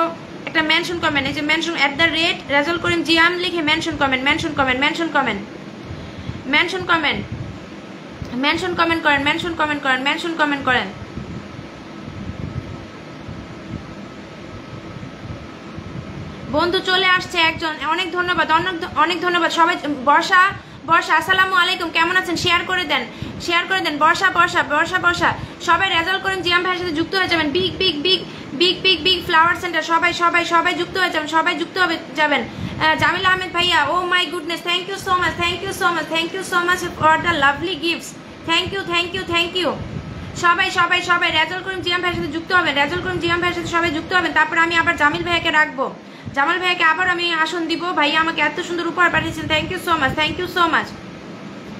একটা মেনশন কমেন্ট, এই যে মেনশন @ রেজাল্ট করেন জিয়াম লিখে mention comment, mention comment, mention comment, mention comment, mention comment করেন, মেনশন কমেন্ট করেন, মেনশন কমেন্ট করেন। বন্ধু চলে আসছে একজন, অনেক ধন্যবাদ, অনেক ধন্যবাদ সবাই। বর্ষা, বর্ষা আসসালামু আলাইকুম, কেমন আছেন? শেয়ার করে দেন, শেয়ার করে দেন। বর্ষা, বর্ষা, বর্ষা, বর্ষা, সবাই রেজাল্ট করেন জিয়াম ভাইয়ের সাথে যুক্ত হয়ে যাবেন। Big big big big big big flower centre, সবাই সবাই সবাই যুক্ত হয়ে যাবেন, সবাই যুক্ত হবে যাবেন। জামিল আহমেদ ভাইয়া, oh my goodness, thank you so much, thank you so much, thank you so much for the lovely gifts, thank you, thank you, thank you. সবাই সবাই সবাই রেজাল্ট করেন জিয়াম ভাইয়ের সাথে যুক্ত হবেন, রেজাল্ট করেন জিয়াম ভাইয়ের সাথে সবাই যুক্ত হবেন। তারপর আমি আবার জামিল ভাইয়াকে রাখবো, জামাল ভাইয়াকে আবার আমি আসন দিব। ভাইয়া আমাকে এত সুন্দর উপহার পাঠিয়েছেন, thank you so much, thank you so much.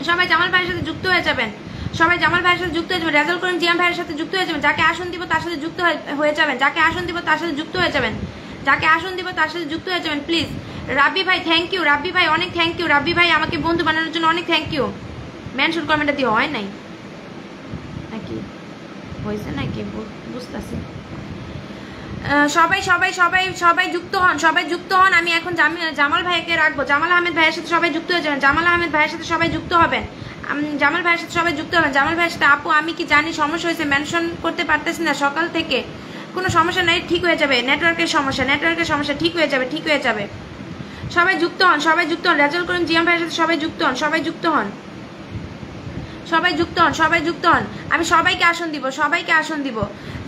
সবাই জামাল ভাইয়ের সাথে যুক্ত হয়ে যাবেন, সবাই জামাল ভাইয়ের সাথে যুক্ত হয়ে যাবেন, রেজাল্ট করেন জিয়াম ভাইয়ের সাথে যুক্ত হয়ে যাবেন। যাকে আসন দিব তার সাথে যুক্ত হয়ে যাবেন, যাকে আসন দিব তার সাথে যুক্ত হয়ে যাবেন, যাকে আসন দিব তার সাথে যুক্ত হয়ে যাবেন প্লিজ। রাব্বি ভাই থ্যাংক ইউ, রাব্বি ভাই অনেক থ্যাংক ইউ, রাব্বি ভাই আমাকে বন্ধু বানানোর জন্য অনেক থ্যাংক ইউ। মেনশন কমেন্টটা দিয়ে হয় নাই নাকি, হয়েছে নাকি বুঝতেছি। সবাই সবাই সবাই সবাই যুক্ত হন, সবাই যুক্ত হন। আমি এখন জামাল ভাইকে রাখবো, জামাল আহমেদ ভাইয়ের সাথে সবাই যুক্ত হয়ে যাবেন, জামাল আহমেদ ভাইয়ের সাথে সবাই যুক্ত হবেন, জামাল ভাইয়ের সাথে সবাই যুক্ত হবেন। জামাল ভাইয়ের সাথে আপু আমি কি জানি সমস্যা হয়েছে, মেনশন করতে পারতেছি না সকাল থেকে, কোনো সমস্যা নেই, ঠিক হয়ে যাবে, নেটওয়ার্কের সমস্যা, নেটওয়ার্কের সমস্যা, ঠিক হয়ে যাবে, ঠিক হয়ে যাবে। সবাই যুক্ত হন, সবাই যুক্ত হন, রেজাল্ট করেন জিয়াম ভাইয়ের সাথে সবাই যুক্ত হন, সবাই যুক্ত হন, সবাই যুক্ত হন, সবাই যুক্ত হন। আমি সবাইকে আসন দিব, সবাইকে আসন দিব।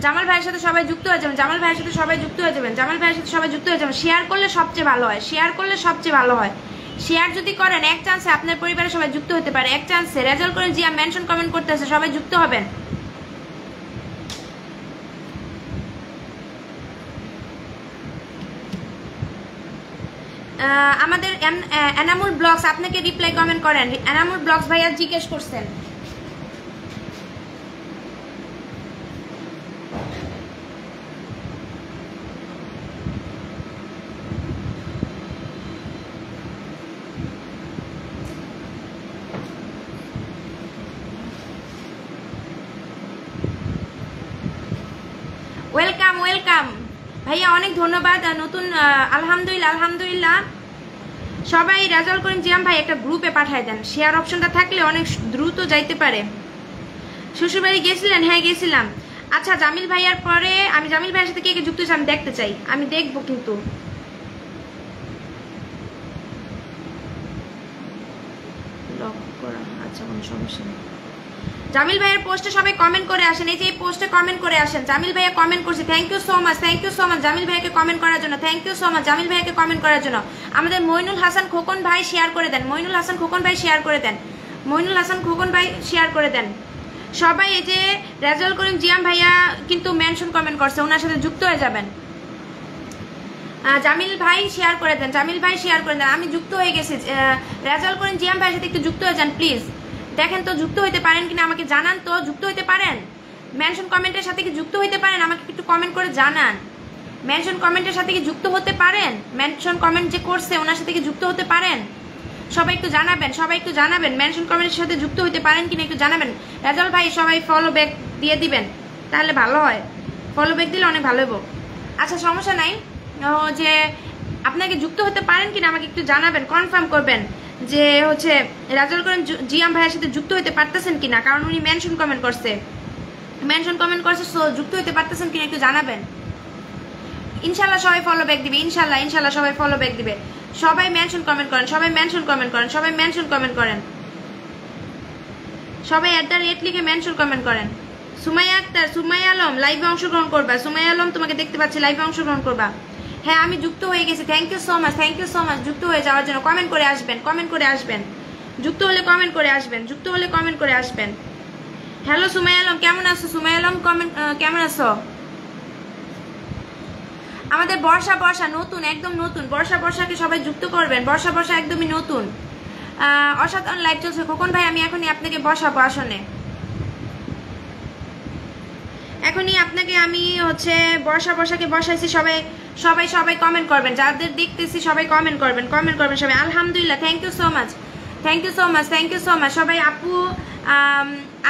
জামাল ভাইয়ের সাথে সবাই যুক্ত হয়ে যাবেন, জামাল ভাইয়ের সাথে সবাই যুক্ত হয়ে যাবেন, জামাল ভাইয়ের সাথে সবাই যুক্ত হয়ে যাবেন। শেয়ার করলে সবচেয়ে ভালো হয়, শেয়ার করলে সবচেয়ে ভালো হয়। শেয়ার যদি করেন এক চান্সে আপনার পরিবারে সবাই যুক্ত হতে পারে, এক চান্সে। রেজাল্ট করেন জিয়া মেনশন কমেন্ট করতে আছে, সবাই যুক্ত হবেন। আমাদের এনামুল ব্লগস আপনাকে রিপ্লাই কমেন্ট করেন, এনামুল ব্লগস ভাইয়া জিজ্ঞেস করছেন। ওয়েলকাম ওয়েলকাম ভাইয়া, অনেক ধন্যবাদ। নতুন আলহামদুলিল্লাহ আলহামদুলিল্লাহ। সবাই রেজাল্ট করেন জিয়াম ভাই একটা গ্রুপে পাঠায় দেন, শেয়ার অপশনটা থাকলে অনেক দ্রুত যাইতে পারে। শ্বশুরবাড়ি গেছিলেন? হ্যাঁ গেছিলাম। আচ্ছা জামিল ভাইয়ার পরে আমি জামিল ভাইয়ের সাথে কে কে যুক্ত হয়েছে আমি দেখতে চাই, আমি দেখবো কিন্তু। আচ্ছা কোনো সমস্যা নেই। জামিল ভাইয়ের পোস্টে সবাই কমেন্ট করে আসেন, এই যে এই পোস্টে কমেন্ট করে আসেন। জামিল ভাইয়া কমেন্ট করছে, thank you so much, thank you so much Jamil ভাইয়াকে কমেন্ট করার জন্য, thank you so much Jamil ভাইয়াকে কমেন্ট করার জন্য। আমাদের মইনুল হাসান খোকন ভাই শেয়ার করে দেন, মইনুল হাসান খোকন ভাই শেয়ার করে দেন, মইনুল হাসান খোকন ভাই শেয়ার করে দেন সবাই। এই যে রেজাউল করিম জিয়াম ভাইয়া কিন্তু মেনশন কমেন্ট করছে, ওনার সাথে যুক্ত হয়ে যাবেন। জামিল ভাই শেয়ার করে দেন, জামিল ভাই শেয়ার করে দেন। আমি যুক্ত হয়ে গেছি, রেজাউল করিম জিয়াম ভাইয়ের সাথে একটু যুক্ত হয়ে যান প্লিজ। দেখেন তো যুক্ত হইতে পারেন কিনা, আমাকে জানান তো। যুক্ত হইতে পারেন? মেনশন কমেন্টের সাথে কি যুক্ত হইতে পারেন? আমাকে একটু কমেন্ট করে জানান। মেনশন কমেন্টের সাথে কি যুক্ত হতে পারেন? মেনশন কমেন্ট যে করছে ওনার সাথে কি যুক্ত হতে পারেন? সবাই একটু জানাবেন, সবাই একটু জানাবেন মেনশন কমেন্টের সাথে যুক্ত হইতে পারেন কিনা একটু জানাবেন। রেজাউল ভাই সবাই ফলো ব্যাক দিয়ে দিবেন, তাহলে ভালো হয়। ফলো ব্যাক দিলে অনেক ভালো হবো। আচ্ছা সমস্যা নাই, যে আপনাকে যুক্ত হতে পারেন কিনা আমাকে একটু জানাবেন, কনফার্ম করবেন যে হচ্ছে রেজাউল করিম জিয়াম ভাইয়ের সাথে যুক্ত হইতে পারতেছেন কিনা, কারণ উনি মেনশন কমেন্ট করছে, মেনশন কমেন্ট করছে, সো যুক্ত হইতে পারতেছেন কিনা একটু জানাবেন। ইনশাল্লাহ সবাই ফলো ব্যাক দিবে, ইনশাল্লাহ ইনশাল্লাহ সবাই ফলো ব্যাক দিবে। সবাই মেনশন কমেন্ট করেন, সবাই মেনশন কমেন্ট করেন, সবাই মেনশন কমেন্ট করেন, সবাই @ লিখে মেনশন কমেন্ট করেন। সুমাইয়া আক্তার, সুমাইয়া আলম লাইভে অংশগ্রহণ করবা, সুমাইয়া আলম তোমাকে দেখতে পাচ্ছি, লাইভে অংশগ্রহণ করবা। হ্যাঁ আমি যুক্ত হয়ে গেছি, thank you so much, thank you so much যুক্ত হয়ে যাওয়ার জন্য। কমেন্ট করে আসবেন, কমেন্ট করে আসবেন, যুক্ত হলে কমেন্ট করে আসবেন, যুক্ত হলে কমেন্ট করে আসবেন। হ্যালো সুমাইয়া আলম, কেমন আছো? সুমাইয়া আলম কমেন্ট, কেমন আছো? আমাদের বর্ষা বর্ষা নতুন, একদম নতুন। বর্ষা বর্ষাকে সবাই যুক্ত করবেন, বর্ষা বর্ষা একদমই নতুন। অসাধারণ লাইভ চলছে। খোকন ভাই আমি এখনই আপনাকে বসাবো আসনে, এখনই আপনাকে আমি হচ্ছে বর্ষা বর্ষাকে বসাইছি। সবাই সবাই সবাই কমেন্ট করবেন, যাদের দেখতেছি সবাই কমেন্ট করবেন, কমেন্ট করবেন সবাই। আলহামদুলিল্লাহ, thank you so much, thank you so much, thank you so much সবাই। আপু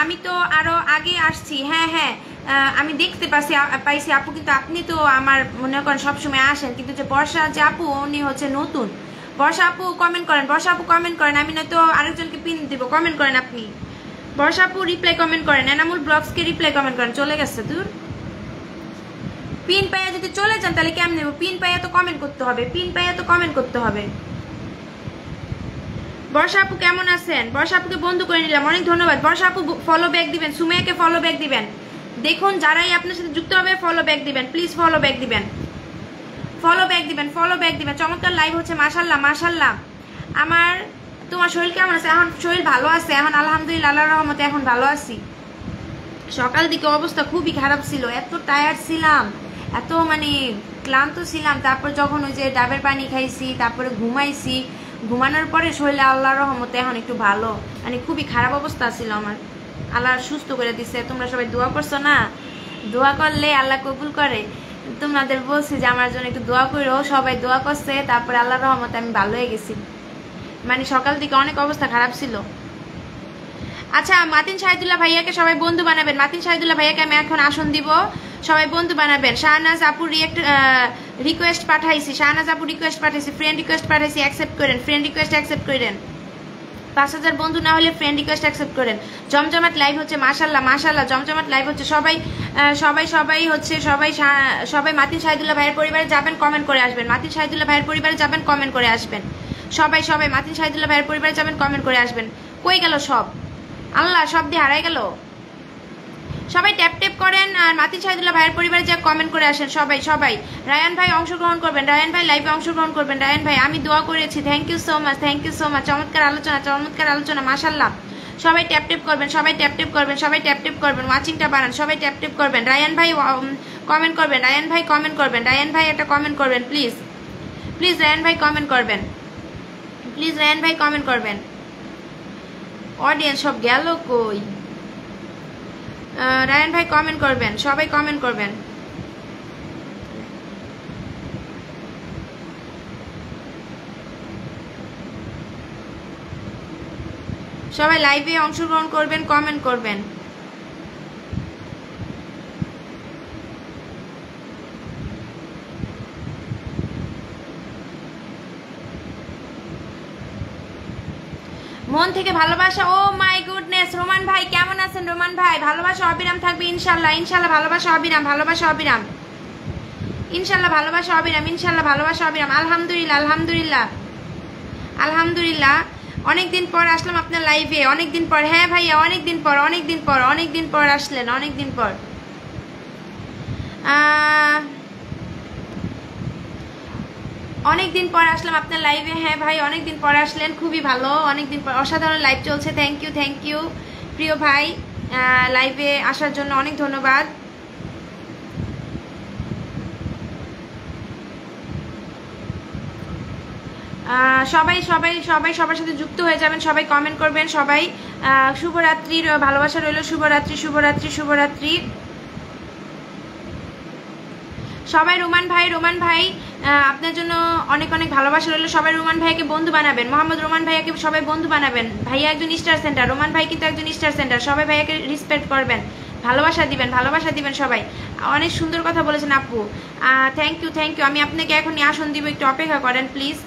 আমি তো আরো আগে আসছি, হ্যাঁ হ্যাঁ আমি দেখতে পাইছি আপু, কিন্তু আপনি তো আমার মনে করেন সবসময় আসেন, কিন্তু যে বর্ষা যে আপু উনি হচ্ছে নতুন। বর্ষা আপু কমেন্ট করেন, বর্ষা আপু কমেন্ট করেন, আমি নয়তো আরেকজনকে পিন দিব। কমেন্ট করেন আপনি, বর্ষা আপু রিপ্লাই কমেন্ট করেন, এনামুল ব্লগসকে রিপ্লাই কমেন্ট করেন। চলে গেছে দূর, পিন পাইয়া যদি চলে যান তাহলে কেমন নেব? পিন পাইয়া তো কমেন্ট করতে হবে, পিন পাইয়া তো কমেন্ট করতে হবে। বর্ষা আপু কেমন আছেন? বর্ষা আপুকে বন্ধ করে নিলাম, অনেক ধন্যবাদ। বর্ষা আপু ফলো ব্যাক দিবেন, সুমাইয়াকে ফলো ব্যাক দিবেন। দেখুন যারাই আপনার সাথে যুক্ত হবে ফলো ব্যাক দিবেন, প্লিজ ফলো ব্যাক দিবেন, ফলো ব্যাক দিবেন, ফলো ব্যাক দিবেন। চমৎকার লাইভ হচ্ছে, মাশাল্লাহ মাশাল্লাহ। আমার তোমার শরীর কেমন আছে? এখন শরীর ভালো আছে, এখন আলহামদুলিল্লাহ আল্লাহর রহমতে এখন ভালো আছি। সকাল দিকে অবস্থা খুবই খারাপ ছিল, এত টায়ার্ড ছিলাম, এত মানে ক্লান্ত ছিলাম। তারপর যখন ওই যে ডাবের পানি খাইছি, তারপরে ঘুমাইছি, ঘুমানোর পরে শরীরে আল্লাহর রহমতে এখন একটু ভালো, মানে খুবই খারাপ অবস্থা ছিল আমার। আল্লাহ সুস্থ করে দিছে। তোমরা সবাই দোয়া করছো না, দোয়া করলে আল্লাহ কবুল করে। তোমাদের বলছি যে আমার জন্য একটু দোয়া করো, সবাই দোয়া করছে, তারপরে আল্লাহর রহমতে আমি ভালো হয়ে গেছি। মানে সকাল থেকে অনেক অবস্থা খারাপ ছিল। আচ্ছা মাতিন শাহিদুল্লাহ ভাইয়াকে সবাই বন্ধু বানাবেন, মাতিন শাহিদুল্লাহ ভাইয়াকে আমি এখন আসন দিব, সবাই বন্ধু বানাবেন। শাহনাজ আপুর রিকোয়েস্ট পাঠাইছি, শাহনাজ আপু রিকোয়েস্ট পাঠাইছি, ফ্রেন্ড রিকোয়েস্ট পাঠাইছি, অ্যাকসেপ্ট করেন, ফ্রেন্ড রিকোয়েস্ট অ্যাকসেপ্ট করেন। 5000 বন্ধু না হলে ফ্রেন্ড রিকোয়েস্ট অ্যাকসেপ্ট করেন। জমজমাট লাইভ হচ্ছে, মাশাল্লাহ মাশাল্লাহ জমজমাট লাইভ হচ্ছে। সবাই সবাই সবাই হচ্ছে সবাই সবাই মাতিন শাহিদুল্লাহ ভাইয়ের পরিবারে যাবেন, কমেন্ট করে আসবেন। মাতিন শাহিদুল্লাহ ভাইয়ের পরিবারে যাবেন, কমেন্ট করে আসবেন। সবাই সবাই মাতিন শাহিদুল্লাহ ভাইয়ের পরিবারে যাবেন, কমেন্ট করে আসবেন। কই গেল সব? আল্লাহ সব দিয়ে হারাই গেল। সবাই ট্যাপ ট্যাপ করেন আর মাতিন শাহিদুল্লাহ ভাইয়ের পরিবারে যা কমেন্ট করে আসেন। সবাই সবাই রায়ান ভাই অংশগ্রহণ করবেন, রায়ান ভাই লাইভে অংশগ্রহণ করবেন। রায়ান ভাই আমি দোয়া করেছি, thank you so much, thank you so much. চমৎকার আলোচনা, চমৎকার আলোচনা, মাশাল্লাহ। সবাই ট্যাপ ট্যাপ করবেন, সবাই ট্যাপ ট্যাপ করবেন, সবাই ট্যাপ ট্যাপ করবেন, ওয়াচিংটা বাড়ান, সবাই ট্যাপ ট্যাপ করবেন। রায়ান ভাই কমেন্ট করবেন, রায়ান ভাই কমেন্ট করবেন, রায়ান ভাই একটা কমেন্ট করবেন প্লিজ, প্লিজ রায়ান ভাই কমেন্ট করবেন, প্লিজ রায়ান ভাই কমেন্ট করবেন। অডিয়েন্স সব গেল কই? রায়ান ভাই কমেন্ট করবেন, সবাই কমেন্ট করবেন। সবাই লাইভে অংশগ্রহণ করবেন, কমেন্ট করবেন। মন থেকে ভালোবাসা, ও মাই গুডনেস ইয়েস রোমান ভাই কেমন আছেন? রোমান ভাই ভালোবাসা অবিরাম থাকবে ইনশাল্লাহ, ইনশাল্লাহ ভালোবাসা অবিরাম, ভালোবাসা অবিরাম, ইনশাল্লাহ ভালোবাসা অবিরাম, ইনশাল্লাহ ভালোবাসা অবিরাম। আলহামদুলিল্লাহ, আলহামদুলিল্লাহ, আলহামদুলিল্লাহ। অনেকদিন পর আসলাম আপনার লাইভে, অনেকদিন পর। হ্যাঁ ভাইয়া অনেকদিন পর, অনেকদিন পর, অনেকদিন পর আসলেন, অনেকদিন পর। অনেকদিন পর আসলাম আপনার লাইভে। হ্যাঁ ভাই অনেকদিন পর আসলেন, খুবই ভালো, অনেকদিন পর, অসাধারণ লাইভ চলছে। থ্যাংক ইউ, থ্যাংক ইউ প্রিয় ভাই, লাইভে আসার জন্য অনেক ধন্যবাদ। সবাই সবাই সবাই সবার সাথে যুক্ত হয়ে যাবেন, সবাই কমেন্ট করবেন, সবাই শুভরাত্রির ভালোবাসা রইল, শুভরাত্রি, শুভরাত্রি, শুভরাত্রি সবাই। রোমান ভাই, রোমান ভাই আপনার জন্য অনেক অনেক ভালোবাসা রইল। সবাই রোমান ভাইকে বন্ধু বানাবেন, মোহাম্মদ রোমান ভাইয়াকে সবাই বন্ধু বানাবেন। ভাইয়া একজন স্টার সেন্টার, রোমান ভাই কিন্তু একজন স্টার সেন্টার। সবাই ভাইয়াকে রেসপেক্ট করবেন, ভালোবাসা দিবেন, ভালোবাসা দিবেন সবাই। অনেক সুন্দর কথা বলেছেন আপু, থ্যাংক ইউ, থ্যাংক ইউ। আমি আপনাকে এখনই আসন দিব, একটু অপেক্ষা করেন প্লিজ।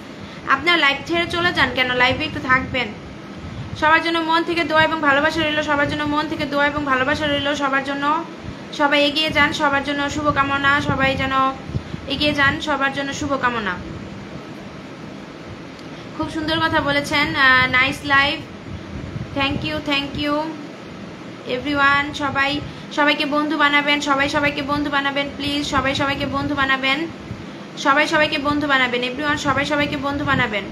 আপনার লাইভ ছেড়ে চলে যান কেন, লাইভে একটু থাকবেন। সবার জন্য মন থেকে দোয়া এবং ভালোবাসা রইল, সবার জন্য মন থেকে দোয়া এবং ভালোবাসা রইল, সবার জন্য। সবাই এগিয়ে যান, সবার জন্য শুভকামনা, সবাই যেন এগিয়ে যান, সবার জন্য শুভকামনা। খুব সুন্দর কথা বলেছেন, nice live, thank you, thank you everyone. সবাই সবাইকে বন্ধু বানাবেন, সবাই সবাইকে বন্ধু বানাবেন প্লিজ, সবাই সবাইকে বন্ধু বানাবেন, সবাই সবাইকে বন্ধু বানাবেন এভরিওয়ান, সবাই সবাইকে বন্ধু বানাবেন,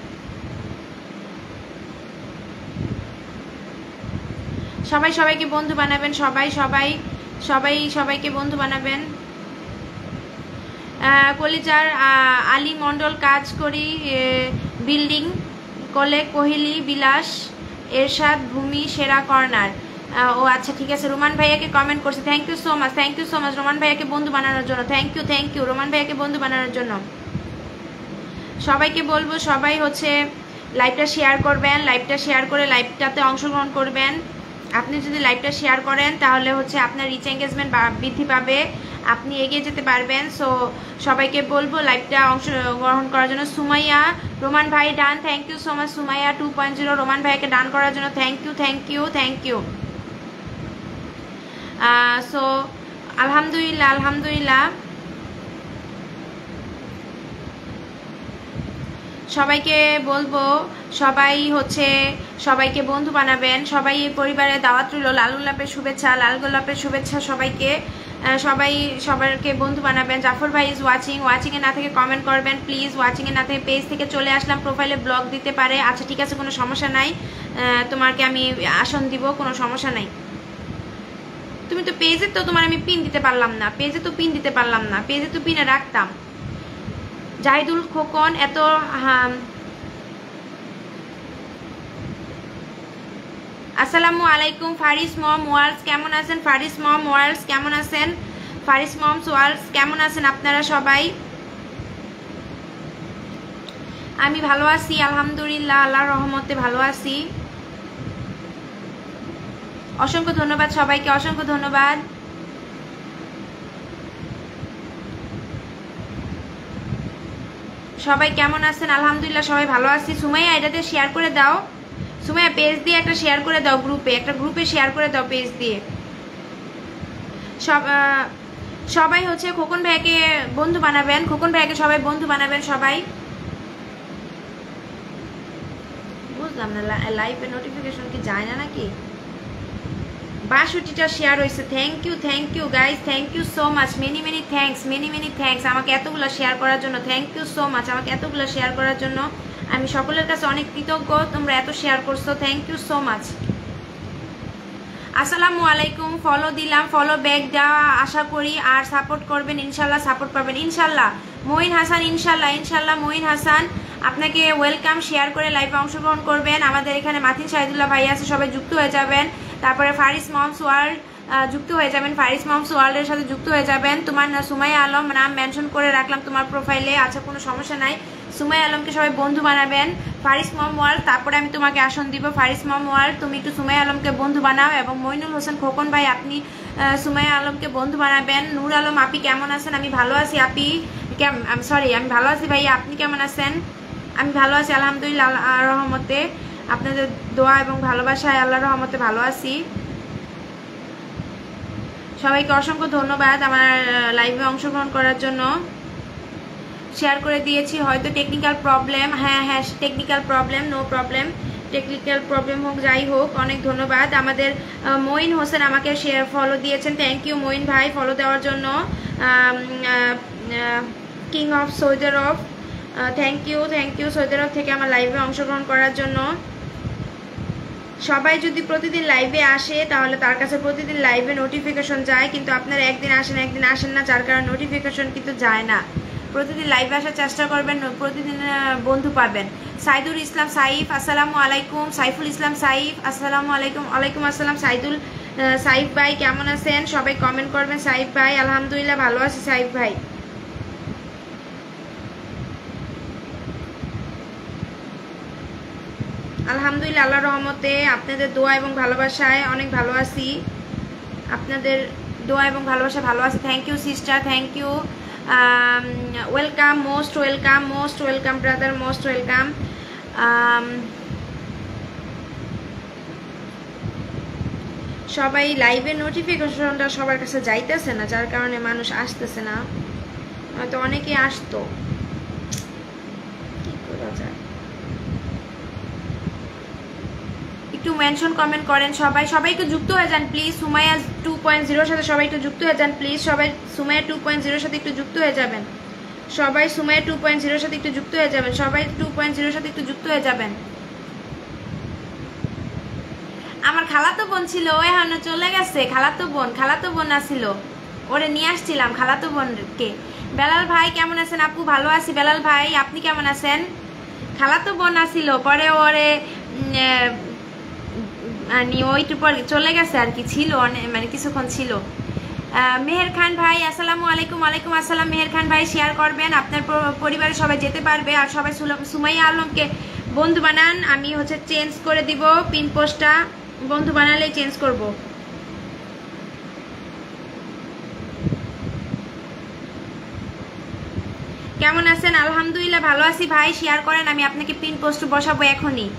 সবাই সবাইকে বন্ধু বানাবেন, সবাই সবাই সবাই সবাইকে বন্ধু বানাবেন। কলিজার আলী মণ্ডল, কাজ করি বিল্ডিং, কলে কোহলি বিলাস, এরশাদ ভূমি, সেরা কর্নার। ও আচ্ছা ঠিক আছে, রোমান ভাইয়াকে কমেন্ট করছে, thank you so much, thank you so much Roman ভাইয়াকে বন্ধু বানানোর জন্য, thank you, thank you Roman ভাইয়াকে বন্ধু বানানোর জন্য। সবাইকে বলবো সবাই হচ্ছে লাইভটা শেয়ার করবেন, লাইভটা শেয়ার করে লাইভটাতে অংশগ্রহণ করবেন। আপনি যদি লাইভটা শেয়ার করেন তাহলে হচ্ছে আপনার রিচ এঙ্গেজমেন্ট বৃদ্ধি পাবে, আপনি এগিয়ে যেতে পারবেন। সো সবাইকে বলবো লাইভটা অংশগ্রহণ করার জন্য। সুমাইয়া, রোমান ভাই done, thank you so much Sumaiya 2.0, Roman ভাইকে ডান করার জন্য thank you, thank you, thank you. So আলহামদুলিল্লাহ, আলহামদুলিল্লাহ সবাইকে বলবো সবাই হচ্ছে সবাইকে বন্ধু বানাবেন, সবাই এই পরিবারে দাওয়াত রইল, লাল গোলাপের শুভেচ্ছা, লাল গোলাপের শুভেচ্ছা সবাইকে, সবাই সবাইকে বন্ধু বানাবেন। জাফর ভাই ইজ ওয়াচিং, ওয়াচিংয়ে না থেকে কমেন্ট করবেন প্লিজ, ওয়াচিংয়ে না থেকে পেজ থেকে চলে আসলাম, প্রোফাইলে ব্লগ দিতে পারে। আচ্ছা ঠিক আছে, কোনো সমস্যা নাই, তোমাকে আমি আসন দিব, কোনো সমস্যা নাই। তুমি তো পেজে তো তোমার আমি পিন দিতে পারলাম না, পেজে তো পিন দিতে পারলাম না, পেজে তো পিনে রাখতাম। জাহিদুল খোকন এত আসসালামু আলাইকুম। ফারিস মম ওয়ার্লস কেমন আছেন? ফারিস মম ওয়ার্লস কেমন আছেন? ফারিস মম ওয়ার্লস কেমন আছেন আপনারা সবাই? আমি ভালো আছি আলহামদুলিল্লাহ, আল্লাহর রহমতে ভালো আছি। অসংখ্য ধন্যবাদ সবাইকে, অসংখ্য ধন্যবাদ। সবাই কেমন আছেন? আলহামদুলিল্লাহ সবাই ভালো আছি। সুমাইয়া এটাতে শেয়ার করে দাও, সুমাইয়া পেজ দিয়ে একটা শেয়ার করে দাও, গ্রুপে একটা গ্রুপে শেয়ার করে দাও পেজ দিয়ে। সবাই হচ্ছে খোকন ভাইকে বন্ধু বানাবেন, খোকন ভাইকে সবাই বন্ধু বানাবেন সবাই। বুঝলাম না লাইভে নোটিফিকেশন কি যায় না নাকি? 62টা শেয়ার হয়েছে, thank you guys, thank you so much, many many thanks, many many thanks আমাকে এতগুলো শেয়ার করার জন্য, থ্যাংক ইউ সো মাচ আমাকে এতগুলো শেয়ার করার জন্য। আমি সকলের কাছে অনেক কৃতজ্ঞ, তোমরা এত শেয়ার করছো, থ্যাংক ইউ সো মাচ। আসসালামু আলাইকুম, ফলো দিলাম, ফলো ব্যাক দেওয়া আশা করি, আর সাপোর্ট করবেন ইনশাল্লাহ, সাপোর্ট করবেন ইনশাল্লাহ। মঈন হাসান, ইনশাল্লাহ ইনশাল্লাহ মঈন হাসান আপনাকে ওয়েলকাম, শেয়ার করে লাইভে অংশগ্রহণ করবেন। আমাদের এখানে মাথিন শাহিদুল্লাহ ভাই আছে, সবাই যুক্ত হয়ে যাবেন। তারপরে ফারিস মমস ওয়ার্ল্ড যুক্ত হয়ে যাবেন, ফারিস মমস ওয়ার্ল্ডের সাথে যুক্ত হয়ে যাবেন। তোমার সুমাইয়া আলম নাম মেনশন করে রাখলাম তোমার প্রোফাইলে, আচ্ছা কোনো সমস্যা নাই। সুমাইয়া আলমকে সবাই বন্ধু বানাবেন, ফারিস মম ওয়ার্ল্ড, তারপরে আমি তোমাকে আসন দিব। ফারিস মম ওয়ার্ল্ড তুমি একটু সুমাইয়া আলমকে বন্ধু বানাও, এবং মইনুল হোসেন খোকন ভাই আপনি সুমাইয়া আলমকে বন্ধু বানাবেন। নূর আলম আপনি কেমন আছেন? আমি ভালো আছি আপি, আমি ভালো আছি ভাইয়া, আপনি কেমন আছেন? আমি ভালো আছি আলহামদুলিল্লাহ রহমতে। আপনাদের দোয়া এবং ভালোবাসায় আল্লাহর রহমতে ভালো আছি। সবাইকে অসংখ্য ধন্যবাদ আমার লাইভে অংশগ্রহণ করার জন্য। শেয়ার করে দিয়েছি, হয়তো টেকনিক্যাল প্রবলেম, হ্যাঁ technical problem, no problem, technical problem হোক যাই হোক, অনেক ধন্যবাদ। আমাদের মঈন হোসেন আমাকে ফলো দিয়েছেন, থ্যাংক ইউ মঈন ভাই ফলো দেওয়ার জন্য। King of Saudi Arab, thank you Saudi Arab থেকে আমার লাইভে অংশগ্রহণ করার জন্য। সবাই যদি প্রতিদিন লাইভে আসে তাহলে তার কাছে প্রতিদিন লাইভে নোটিফিকেশন যায়, কিন্তু আপনারা একদিন আসেন না, যার কারণে নোটিফিকেশন কিন্তু যায় না। প্রতিদিন লাইভে আসার চেষ্টা করবেন, প্রতিদিন বন্ধু পাবেন। সাইদুল ইসলাম সাইফ, আসসালামু আলাইকুম। সাইফুল ইসলাম সাইফ, আসসালামু আলাইকুম। ওয়ালাইকুম আসসালাম। সাইফ ভাই কেমন আছেন? সবাই কমেন্ট করবেন। সাইফ ভাই আলহামদুলিল্লাহ ভালো আছি। সাইফ ভাই আলহামদুলিল্লাহ আল্লাহর রহমতে আপনাদের দোয়া এবং ভালোবাসায় অনেক ভালো আছি। আপনাদের দোয়া এবং ভালোবাসায় ভালো আছি। Thank you sister, thank you. Welcome, most welcome brother, most welcome. সবাই লাইভের নোটিফিকেশনটা সবার কাছে যাইতেছে না, যার কারণে মানুষ আসতেছে না। হয়তো অনেকে আসতো, কি করা যায়। একটু মেনশন কমেন্ট করেন সবাই একটু যুক্ত হয়ে যান প্লিজ। সুমাইয়া 2.0 সাথে সবাই একটু যুক্ত হয়ে যান প্লিজ। সবাই সুমাইয়া 2.0 সাথে একটু যুক্ত হয়ে যাবেন। সবাই সুমাইয়া 2.0 সাথে একটু যুক্ত হয়ে যাবেন। সবাই 2.0 সাথে একটু যুক্ত হয়ে যাবেন। আমার খালাতো বোন ছিল, ও এখন চলে গেছে। খালাতো বোন আসছিল, ওরে নিয়ে আসছিলাম খালাতো বোনকে। বেলাল ভাই কেমন আছেন? আপু ভালো আছি। বেলাল ভাই আপনি কেমন আছেন? খালাতো বোন আসছিল, পরে ওরে ওইটু পর চলে গেছে আর কি, ছিল মানে কিছুক্ষণ ছিল। মেহের খান ভাই আসসালামু আলাইকুম। ওয়ালাইকুম আসসালাম। মেহের খান ভাই শেয়ার করবেন, আপনার পরিবারের সবাই যেতে পারবে। আর সবাই সুমাইয়া আলমকে বন্ধু বানান, আমি চেঞ্জ করে দিব পিন পোস্টটা। বন্ধু বানালে চেঞ্জ করব। কেমন আছেন? আলহামদুলিল্লাহ ভালো আছি ভাই। শেয়ার করেন, আমি আপনাকে পিন পোস্ট বসাবো এখনই।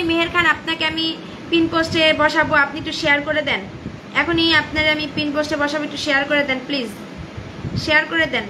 মেহের খান আপনাকে আমি পিন পোস্টে বসাবো, আপনি একটু শেয়ার করে দেন। এখনই আপনার আমি পিন পোস্টে বসাবো, একটু শেয়ার করে দেন প্লিজ, শেয়ার করে দেন।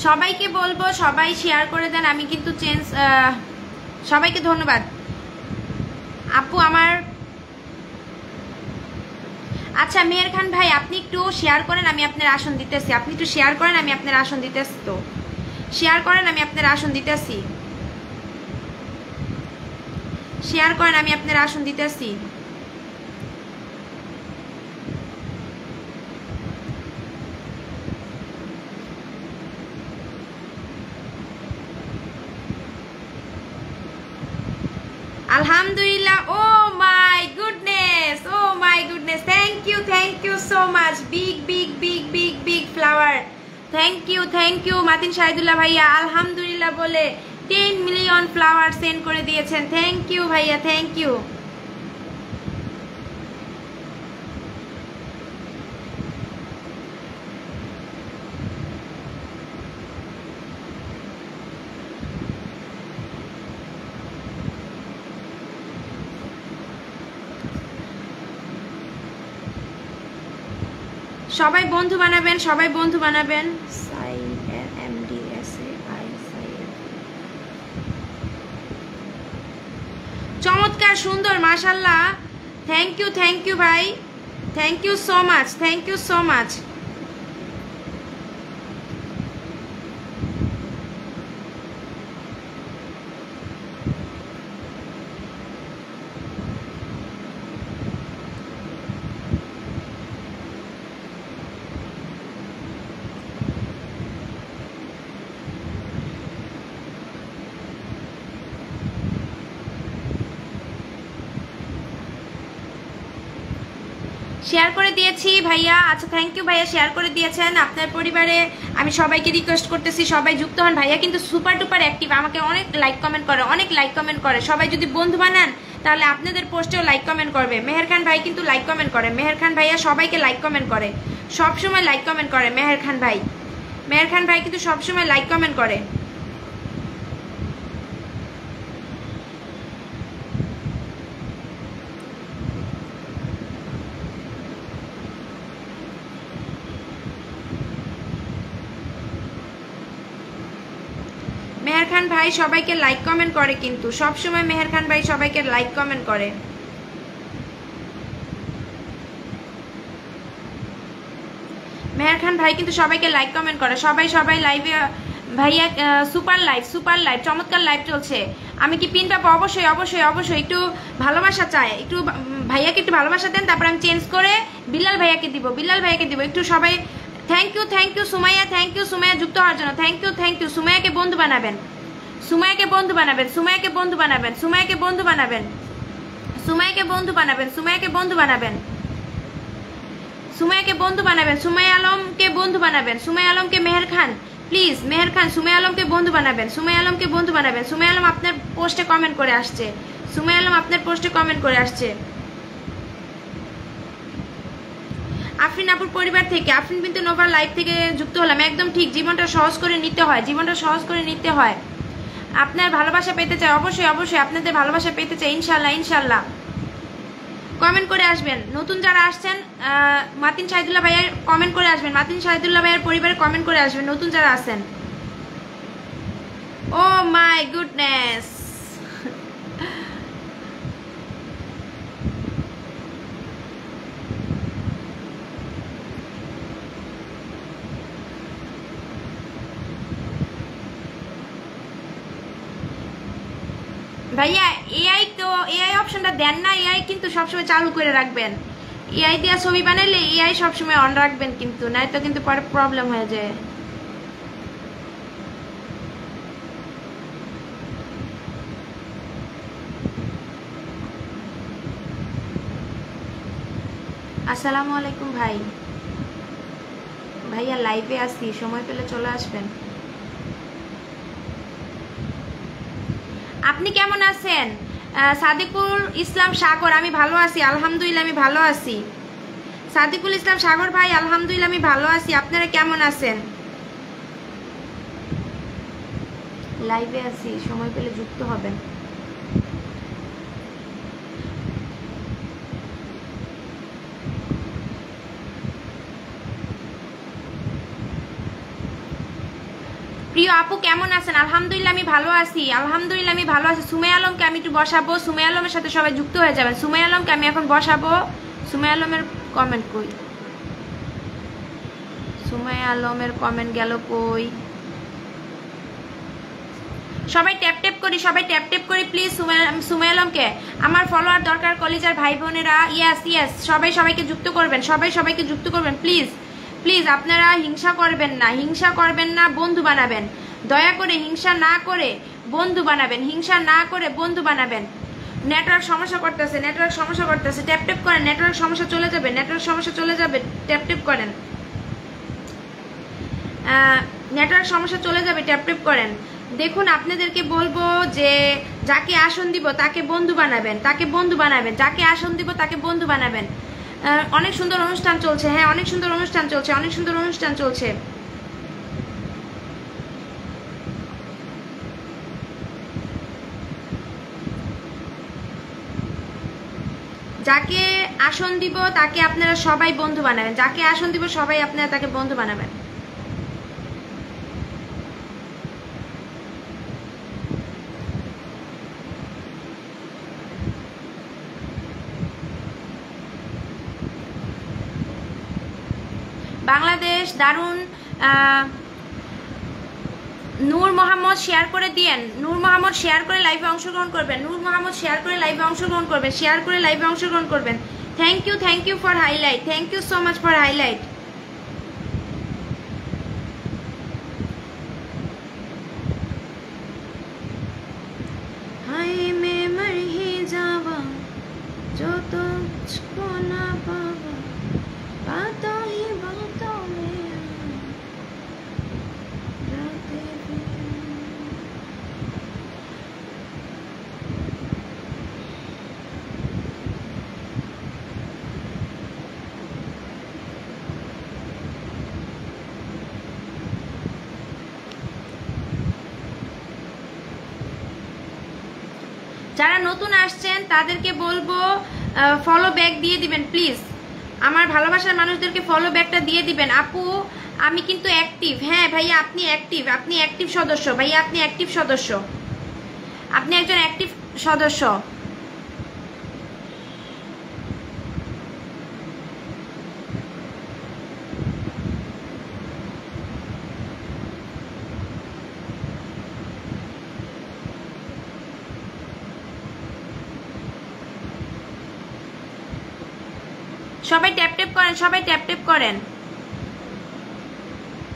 সবাইকে বলবো সবাই শেয়ার করে দেন, আমি কিন্তু সবাইকে ধন্যবাদ। আপু আমার আচ্ছা মেহের খান ভাই আপনি একটু শেয়ার করেন, আমি আপনার আসন দিতেছি। আপনি একটু শেয়ার করেন, আমি আপনার আসন দিতেছি। তো শেয়ার করেন, আমি আপনার আসন দিতেছি। শেয়ার করেন, আমি আপনার আসন দিতেছি। Alhamdulillah. Oh my goodness, thank you so much. Big flower. Thank you মাতিন Shahidullah ভাইয়া আলহামদুলিল্লাহ বলে 10 মিলিয়ন ফ্লাওয়ার সেন্ড করে দিয়েছেন। থ্যাংক ইউ ভাইয়া, থ্যাংক ইউ। সবাই বন্ধু বানাবেন, সবাই বন্ধু বানাবেন। চমৎকার সুন্দর মাশাআল্লাহ। থ্যাংক ইউ ভাই, thank you so much. Share করে দিয়েছি ভাইয়া। আচ্ছা থ্যাংক ইউ ভাইয়া, শেয়ার করে দিয়েছেন। আপনার পরিবারে আমি সবাইকে রিকোয়েস্ট করতেছি সবাই যুক্ত হন। ভাইয়া কিন্তু সুপার ডুপার অ্যাক্টিভ, আমাকে অনেক লাইক কমেন্ট করে, অনেক লাইক কমেন্ট করে। সবাই যদি বন্ধু বানান তাহলে আপনাদের পোস্টেও লাইক কমেন্ট করবে। মেহের খান ভাই কিন্তু লাইক কমেন্ট করে, মেহের খান ভাইয়া সবাইকে লাইক কমেন্ট করে, সবসময় লাইক কমেন্ট করে মেহের খান ভাই। মেহের খান ভাই কিন্তু সবসময় লাইক কমেন্ট করে। মেহের খান ভাই সবাইকে লাইক কমেন্ট করে, কিন্তু সব সময় মেহের খান ভাই সবাইকে লাইক কমেন্ট করে। মেহের খান ভাই কিন্তু সবাইকে লাইক কমেন্ট করে। সবাই লাইভে ভাইয়া সুপার লাইভ চমৎকার লাইভ চলছে। আমি কি পিন পাবো? অবশ্যই অবশ্যই অবশ্যই। একটু ভালোবাসা চাই, একটু ভাইয়াকে একটু ভালোবাসা দেন, তারপর আমি চেঞ্জ করে বিল্লাল ভাইয়াকে দিব। একটু সবাই thank you Sumaiya, thank you Sumaiya যুক্ত হওয়ার জন্য। থ্যাংক ইউ সুমাইয়াকে বন্ধু বানাবেন, সুমাইয়াকে বন্ধু বানাবেন। সুমাইয়া আলমকে বন্ধু বানাবেন। সুমাইয়া আলমকে মেহের খান প্লিজ, মেহের খান সুমাইয়া আলমকে বন্ধু বানাবেন। সুমাইয়া আলম আপনার পোস্টে কমেন্ট করে আসছে। আফরিন আপুর পরিবার থেকে, আফরিন বিনতে নোভার লাইভ থেকে যুক্ত হলাম। একদম ঠিক, জীবনটা সহজ করে নিতে হয়। আপনার ভালোবাসা পেতে চাই, অবশ্যই আপনাদের ভালোবাসা পেতে চাই, ইনশাল্লাহ। কমেন্ট করে আসবেন নতুন যারা আসছেন। মাতিন শাহিদুল্লাহ ভাইয়ের কমেন্ট করে আসবেন, মাতিন শাহিদুল্লাহ ভাইয়ের পরিবারে কমেন্ট করে আসবেন নতুন যারা আছেন। ও মাই গুডনেস, ভাইয়া এআই অপশনটা দেন না। এআই কিন্তু সবসময় চালু করে রাখবেন। এআই দিয়া ছবি বানাইলে এআই সবসময় অন রাখবেন, কিন্তু নয়তো কিন্তু পরে প্রবলেম হয়ে যায়। আসসালামু আলাইকুম ভাইয়া লাইভে আসি, সময় পেলে চলে আসবেন। আপনি কেমন আছেন? সাদিকুল ইসলাম সাগর, আমি ভালো আছি আলহামদুলিল্লাহ, আমি ভালো আছি। সাদিকুল ইসলাম সাগর ভাই আলহামদুলিল্লাহ আমি ভালো আছি। আপনারা কেমন আছেন? লাইভে আছি, সময় পেলে যুক্ত হবেন। প্রিয় আপু কেমন আছেন? আলহামদুলিল্লাহ আমি ভালো আছি, সুমাইয়া আলমকে আমি একটু বসাবো, সুমাইয়া আলমের সাথে সবাই যুক্ত হয়ে যাবেন। সুমাইয়া আলমকে আমি এখন বসাবো। সুমাইয়া আলমের কমেন্ট কই? সুমাইয়া আলমের কমেন্ট গেল কই? সবাই ট্যাপ করি প্লিজ। সুমাইয়া আলমকে আমার ফলোয়ার দরকার, কলিজার ভাই বোনেরা। ইয়েস সবাইকে যুক্ত করবেন প্লিজ। আপনারা হিংসা করবেন না, বন্ধু বানাবেন। দয়া করে হিংসা না করে বন্ধু বানাবেন। নেটওয়ার্ক সমস্যা করতেছে, ট্যাপ করেন। নেটওয়ার্ক সমস্যা চলে যাবে, ট্যাপ করেন। নেটওয়ার্ক সমস্যা চলে যাবে, ট্যাপ করেন। দেখুন আপনাদেরকে বলবো যে যাকে আসন দিব তাকে বন্ধু বানাবেন, যাকে আসন দিব তাকে বন্ধু বানাবেন। অনেক সুন্দর অনুষ্ঠান চলছে, হ্যাঁ অনেক সুন্দর অনুষ্ঠান চলছে। যাকে আসন দিব তাকে আপনারা সবাই বন্ধু বানাবেন, আপনারা তাকে বন্ধু বানাবেন। বাংলাদেশ দারুণ। নূর মোহাম্মদ শেয়ার করে দিয়েন, শেয়ার করে লাইভে অংশগ্রহণ করবেন। Thank you for highlight, thank you so much for highlight. হায় মে মর হি যাওয়া जो तुझको ना पावा যারা নতুন আসছেন তাদেরকে বলবো ফলো ব্যাক দিয়ে দিবেন প্লিজ। আমার ভালোবাসার মানুষদেরকে ফলো ব্যাকটা দিয়ে দিবেন। আপু আমি কিন্তু অ্যাক্টিভ। হ্যাঁ ভাইয়া আপনি অ্যাক্টিভ, আপনি অ্যাক্টিভ সদস্য ভাইয়া, আপনি অ্যাক্টিভ সদস্য, আপনি একজন অ্যাক্টিভ সদস্য। সবাই ট্যাপ ট্যাপ করেন, সবাই ট্যাপ ট্যাপ করেন।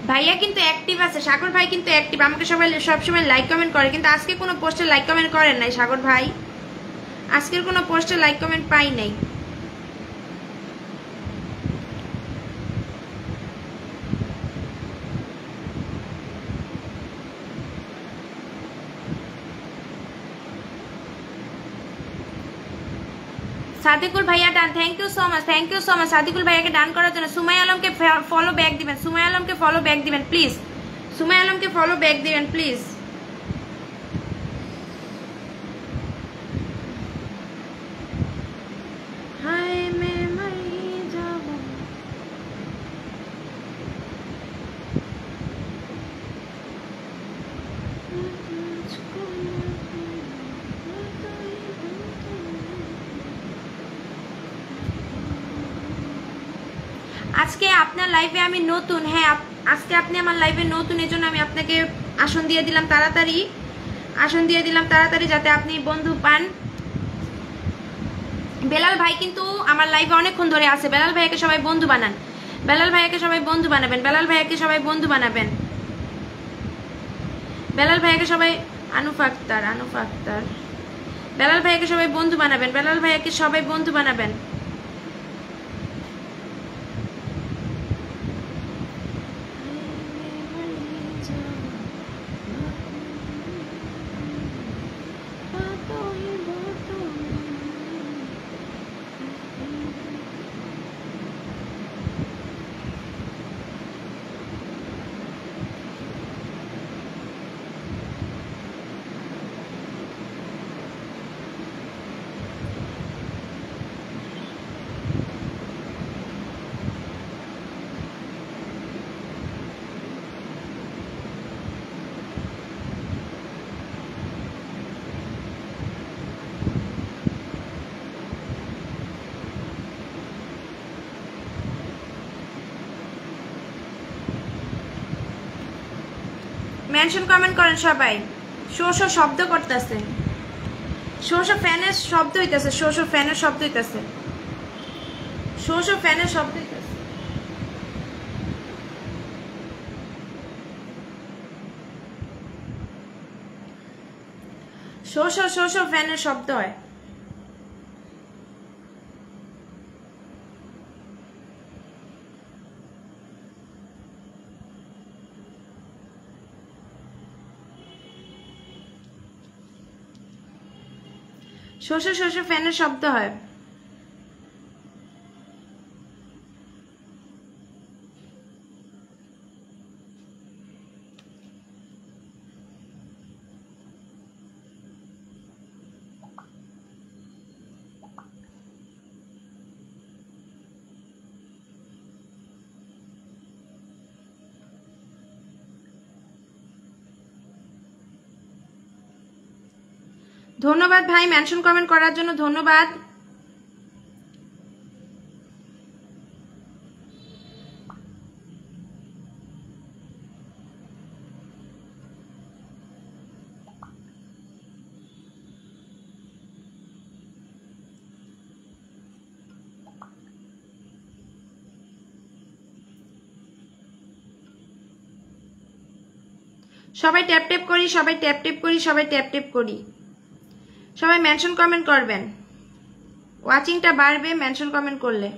ভাইয়া কিন্তু অ্যাক্টিভ আছে, সাগর ভাই কিন্তু অ্যাক্টিভ, আমাকে সবাই সবসময় লাইক কমেন্ট করে, কিন্তু আজকে কোনো পোস্টে লাইক কমেন্ট করেন নাই সাগর ভাই, আজকের কোনো পোস্টে লাইক কমেন্ট পাই নাই। সাদিকুল ভাইয়া done, thank you so much, thank you so much Sadikul ভাইয়াকে ডান করার জন্য। সুমাই আলমকে ফলো ব্যাক দিবেন, সুমাই আলমকে ফলো ব্যাক দিবেন প্লিজ, সুমাই আলমকে ফলো ব্যাক দিবেন প্লিজ। আজকে আপনার লাইভে আমি নতুন, হ্যাঁ আজকে আপনি আমার লাইভে নতুন, এই জন্য আমি আপনাকে আসন দিয়ে দিলাম তাড়াতাড়ি, আসন দিয়ে দিলাম তাড়াতাড়ি যাতে আপনি বন্ধু পান। বেলাল ভাই কিন্তু আমার লাইভে অনেকক্ষণ ধরে আছে, বেলাল ভাইয়াকে সবাই বন্ধু বানান, বেলাল ভাইয়াকে সবাই বন্ধু বানাবেন, বেলাল ভাইয়াকে সবাই বন্ধু বানাবেন, বেলাল ভাইয়াকে সবাই আনুফ আক্তার, আনুফ আক্তার, বেলাল ভাইয়াকে সবাই বন্ধু বানাবেন, বেলাল ভাইয়াকে সবাই বন্ধু বানাবেন। মেনশন কমেন্ট করেন সবাই। শো শো শব্দ করতেছে, শো শো ফ্যানের শব্দ হইতেছে, শো শো ফ্যানের শব্দ হইতেছে, শো শো ফ্যানের শব্দ হইতেছে। শো শো শো শো ফ্যানের শব্দ হয়। শোষো শোষো ফ্যানের শব্দ হয়। ধন্যবাদ ভাই মেনশন কমেন্ট করার জন্য, ধন্যবাদ। সবাই ট্যাপ ট্যাপ করি, সবাই ট্যাপ ট্যাপ করি, সবাই ট্যাপ ট্যাপ করি, সবাই মেনশন কমেন্ট করবেন, ওয়াচিংটা বাড়বে মেনশন কমেন্ট করলে।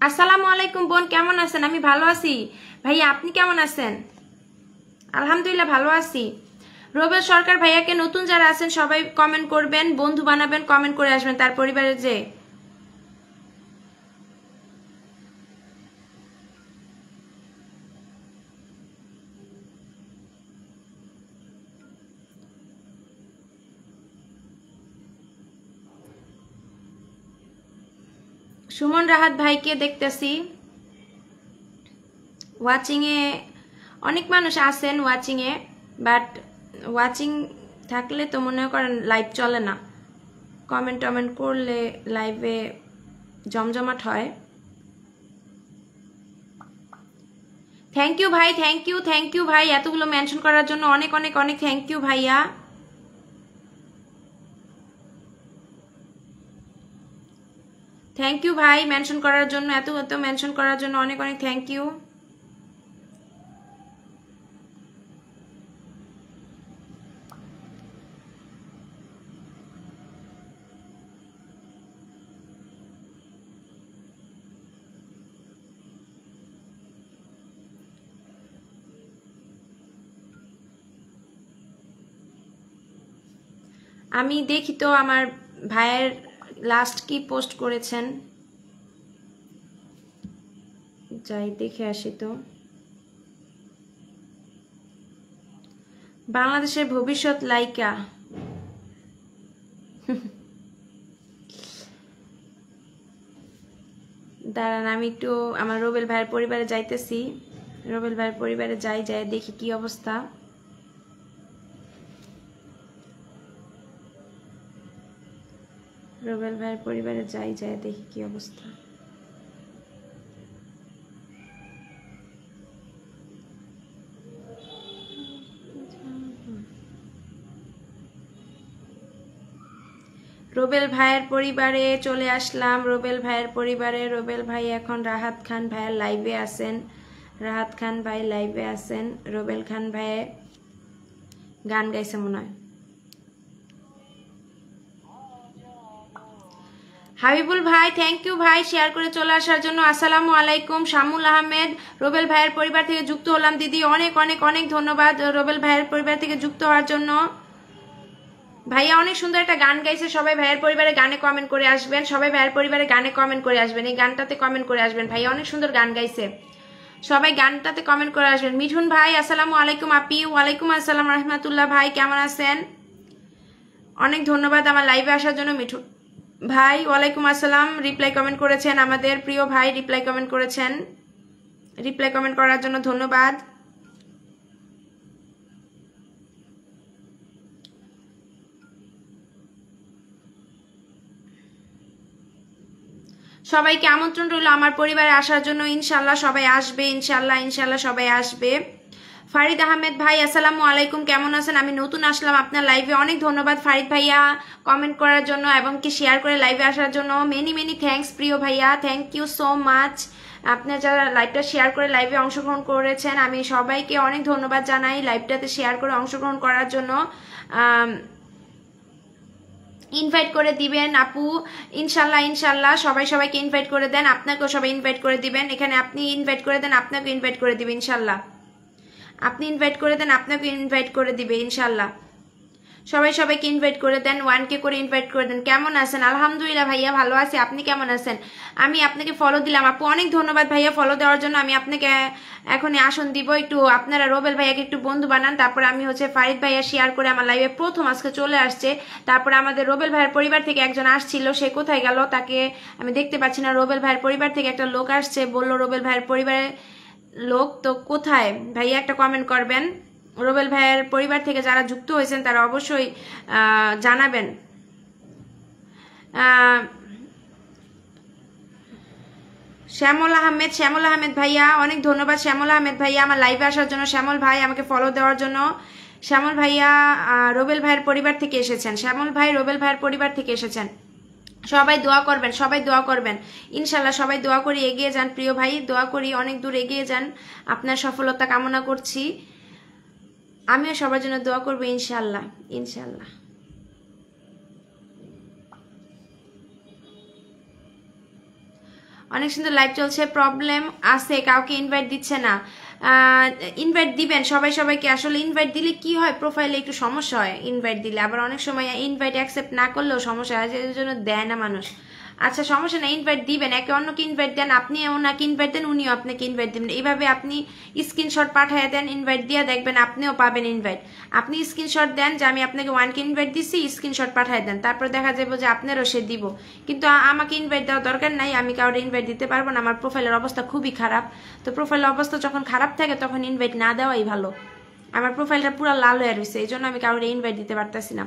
আসসালামু আলাইকুম বোন, কেমন আছেন? আমি ভালো আছি ভাইয়া, আপনি কেমন আছেন? আলহামদুলিল্লাহ ভালো আছি। রোবেল সরকার ভাইয়াকে নতুন যারা আছেন সবাই কমেন্ট করবেন, বন্ধু বানাবেন, কমেন্ট করে আসবেন তার পরিবারের যে। সুমন রাহাত ভাইকে দেখতেছি ওয়াচিং এ, অনেক মানুষ আছেন ওয়াচিং এ, বাট ওয়াচিং থাকলে তো মনে করেন লাইভ চলে না, কমেন্ট টমেন্ট করলে লাইভে জমজমাট হয়। থ্যাংক ইউ ভাই, থ্যাংক ইউ ভাই এতগুলো মেনশন করার জন্য, অনেক অনেক অনেক থ্যাংক ইউ ভাইয়া। থ্যাংক ইউ ভাই মেনশন করার জন্য, এত মেনশন করার জন্য অনেক অনেক থ্যাংক ইউ। আমি দেখি তো আমার ভাইয়ের লাস্ট কি পোস্ট করেছেন, যাই দেখে আসি তো। বাংলাদেশের ভবিষ্যৎ লাইকা, দাঁড়ান আমি একটু আমার রোবেল ভাইয়ের পরিবারে যাইতেছি, রোবেল ভাইয়ের পরিবারে যাই, দেখি কি অবস্থা। রোবেল ভাইয়ের পরিবারে যাই দেখি কি অবস্থা। রোবেল ভাইয়ের পরিবারে চলে আসলাম, রোবেল ভাইয়ের পরিবারে। রোবেল ভাই এখন রাহাত খান ভাইয়ের লাইভে আছেন, রাহাত খান ভাই লাইভে আছেন। রোবেল খান ভাই গান গাইছে মনে হয়। হাবিবুল ভাই থ্যাংক ইউ ভাই শেয়ার করে চলে আসার জন্য। আসসালামু আলাইকুম। শামুল আহমেদ রোবেল ভাইয়ের পরিবার থেকে যুক্ত হলাম দিদি, অনেক অনেক অনেক ধন্যবাদ রোবেল ভাইয়ের পরিবার থেকে যুক্ত হওয়ার জন্য। ভাইয়া অনেক সুন্দর একটা গান গাইছে, সবাই ভাইয়ের পরিবারে গানে কমেন্ট করে আসবেন, সবাই ভাইয়ের পরিবারে গানে কমেন্ট করে আসবেন, এই গানটাতে কমেন্ট করে আসবেন। ভাইয়া অনেক সুন্দর গান গাইছে, সবাই গানটাতে কমেন্ট করে আসবেন। মিঠুন ভাই আসসালামু আলাইকুম। আপি ওয়ালাইকুম আসসালাম রহমাতুল্লাহ। ভাই কেমন আছেন? অনেক ধন্যবাদ আমার লাইভে আসার জন্য। মিঠুন ভাই ওয়ালাইকুম আসসালাম, রিপ্লাই কমেন্ট করেছেন, আমাদের প্রিয় ভাই রিপ্লাই কমেন্ট করেছেন, রিপ্লাই কমেন্ট করার জন্য ধন্যবাদ। সবাইকে আমন্ত্রণ রইল আমার পরিবারে আসার জন্য, ইনশাল্লাহ সবাই আসবে, ইনশাল্লাহ ইনশাল্লাহ সবাই আসবে। ফারিদ আহমেদ ভাই আসসালামু আলাইকুম, কেমন আছেন? আমি নতুন আসলাম আপনার লাইভে, অনেক ধন্যবাদ ফারিদ ভাইয়া কমেন্ট করার জন্য এবং কি শেয়ার করে লাইভে আসার জন্য। মেনি মেনি থ্যাঙ্কস প্রিয় ভাইয়া, থ্যাংক ইউ সো মাচ। আপনার যারা লাইভটা শেয়ার করে লাইভে অংশগ্রহণ করেছেন, আমি সবাইকে অনেক ধন্যবাদ জানাই লাইভটাতে শেয়ার করে অংশগ্রহণ করার জন্য। ইনভাইট করে দিবেন আপু, ইনশাল্লাহ ইনশাল্লাহ সবাই সবাইকে ইনভাইট করে দেন, আপনাকেও সবাই ইনভাইট করে দিবেন। এখানে আপনি ইনভাইট করে দেন, আপনাকে ইনভাইট করে দিবে ইনশাল্লাহ, আপনি ইনভাইট করে দেন, আপনাকে ইনভাইট করে দিবে ইনশাল্লাহ। সবাই সবাইকে ইনভাইট করে দেন, 1K করে ইনভাইট করে দেন। কেমন আছেন? আলহামদুলিল্লাহ ভাইয়া ভালো আছি, আপনি কেমন আছেন? আমি আপনাকে ফলো দিলাম আপু, অনেক ধন্যবাদ ভাইয়া ফলো দেওয়ার জন্য। আমি আপনাকে এখনই আসন দিব, একটু আপনারা রোবেল ভাইয়াকে একটু বন্ধু বানান, তারপর আমি ফারিদ ভাইয়া শেয়ার করে আমার লাইভে প্রথম আজকে চলে আসছে। তারপরে আমাদের রোবেল ভাইয়ের পরিবার থেকে একজন আসছিল, সে কোথায় গেল তাকে আমি দেখতে পাচ্ছি না। রোবেল ভাইয়ের পরিবার থেকে একটা লোক আসছে, বললো রোবেল ভাইয়ের পরিবারের লোক, তো কোথায় ভাইয়া একটা কমেন্ট করবেন। রোবেল ভাইয়ের পরিবার থেকে যারা যুক্ত হয়েছেন তারা অবশ্যই জানাবেন। শ্যামল আহমেদ ভাইয়া অনেক ধন্যবাদ। শ্যামল আহমেদ ভাইয়া আমার লাইভে আসার জন্য, শ্যামল ভাই আমাকে ফলো দেওয়ার জন্য। শ্যামল ভাইয়া রোবেল ভাইয়ের পরিবার থেকে এসেছেন, শ্যামল ভাই রোবেল ভাইয়ের পরিবার থেকে এসেছেন। সবাই দোয়া করবেন, সবাই দোয়া করবেন ইনশাল্লাহ, সবাই দোয়া করি এগিয়ে যান প্রিয় ভাই, দোয়া করি অনেক দূর এগিয়ে যান, আপনার সফলতা কামনা করছি। আমিও সবার জন্য দোয়া করবো ইনশাল্লাহ ইনশাল্লাহ। অনেক সুন্দর লাইভ চলছে। প্রবলেম আছে, কাউকে ইনভাইট দিচ্ছে না। ইনভাইট দিবেন সবাই সবাইকে। আসলে ইনভাইট দিলে কি হয়, প্রোফাইলে একটু সমস্যা হয় ইনভাইট দিলে, আবার অনেক সময় ইনভাইট অ্যাকসেপ্ট না করলেও সমস্যা হয়, এর জন্য দেয় না মানুষ। আচ্ছা সমস্যা না, ইনভাইট দিবেন, একে অন্যকে ইনভাইট দেন, আপনি ওনাকে ইনভাইট দেন, উনিও আপনাকে ইনভাইট দিবেন। এইভাবে আপনি স্ক্রিনশট পাঠিয়ে দেন, ইনভাইট দিয়ে দেখবেন আপনিও পাবেন ইনভাইট। আপনি স্ক্রিনশট দেন যে আমি আপনাকে 1কে ইনভাইট দিচ্ছি, স্ক্রিনশট পাঠিয়ে দেন, তারপর দেখা যাবে যে আপনারও সে দিব। কিন্তু আমাকে ইনভাইট দেওয়ার দরকার নাই, আমি কাউকে ইনভাইট দিতে পারবো না, আমার প্রোফাইলের অবস্থা খুবই খারাপ। তো প্রোফাইলের অবস্থা যখন খারাপ থাকে তখন ইনভাইট না দেওয়াই ভালো। আমার প্রোফাইলটা পুরো লাল হয়ে রয়েছে, এই জন্য আমি কাউকে ইনভাইট দিতে পারতেছি না।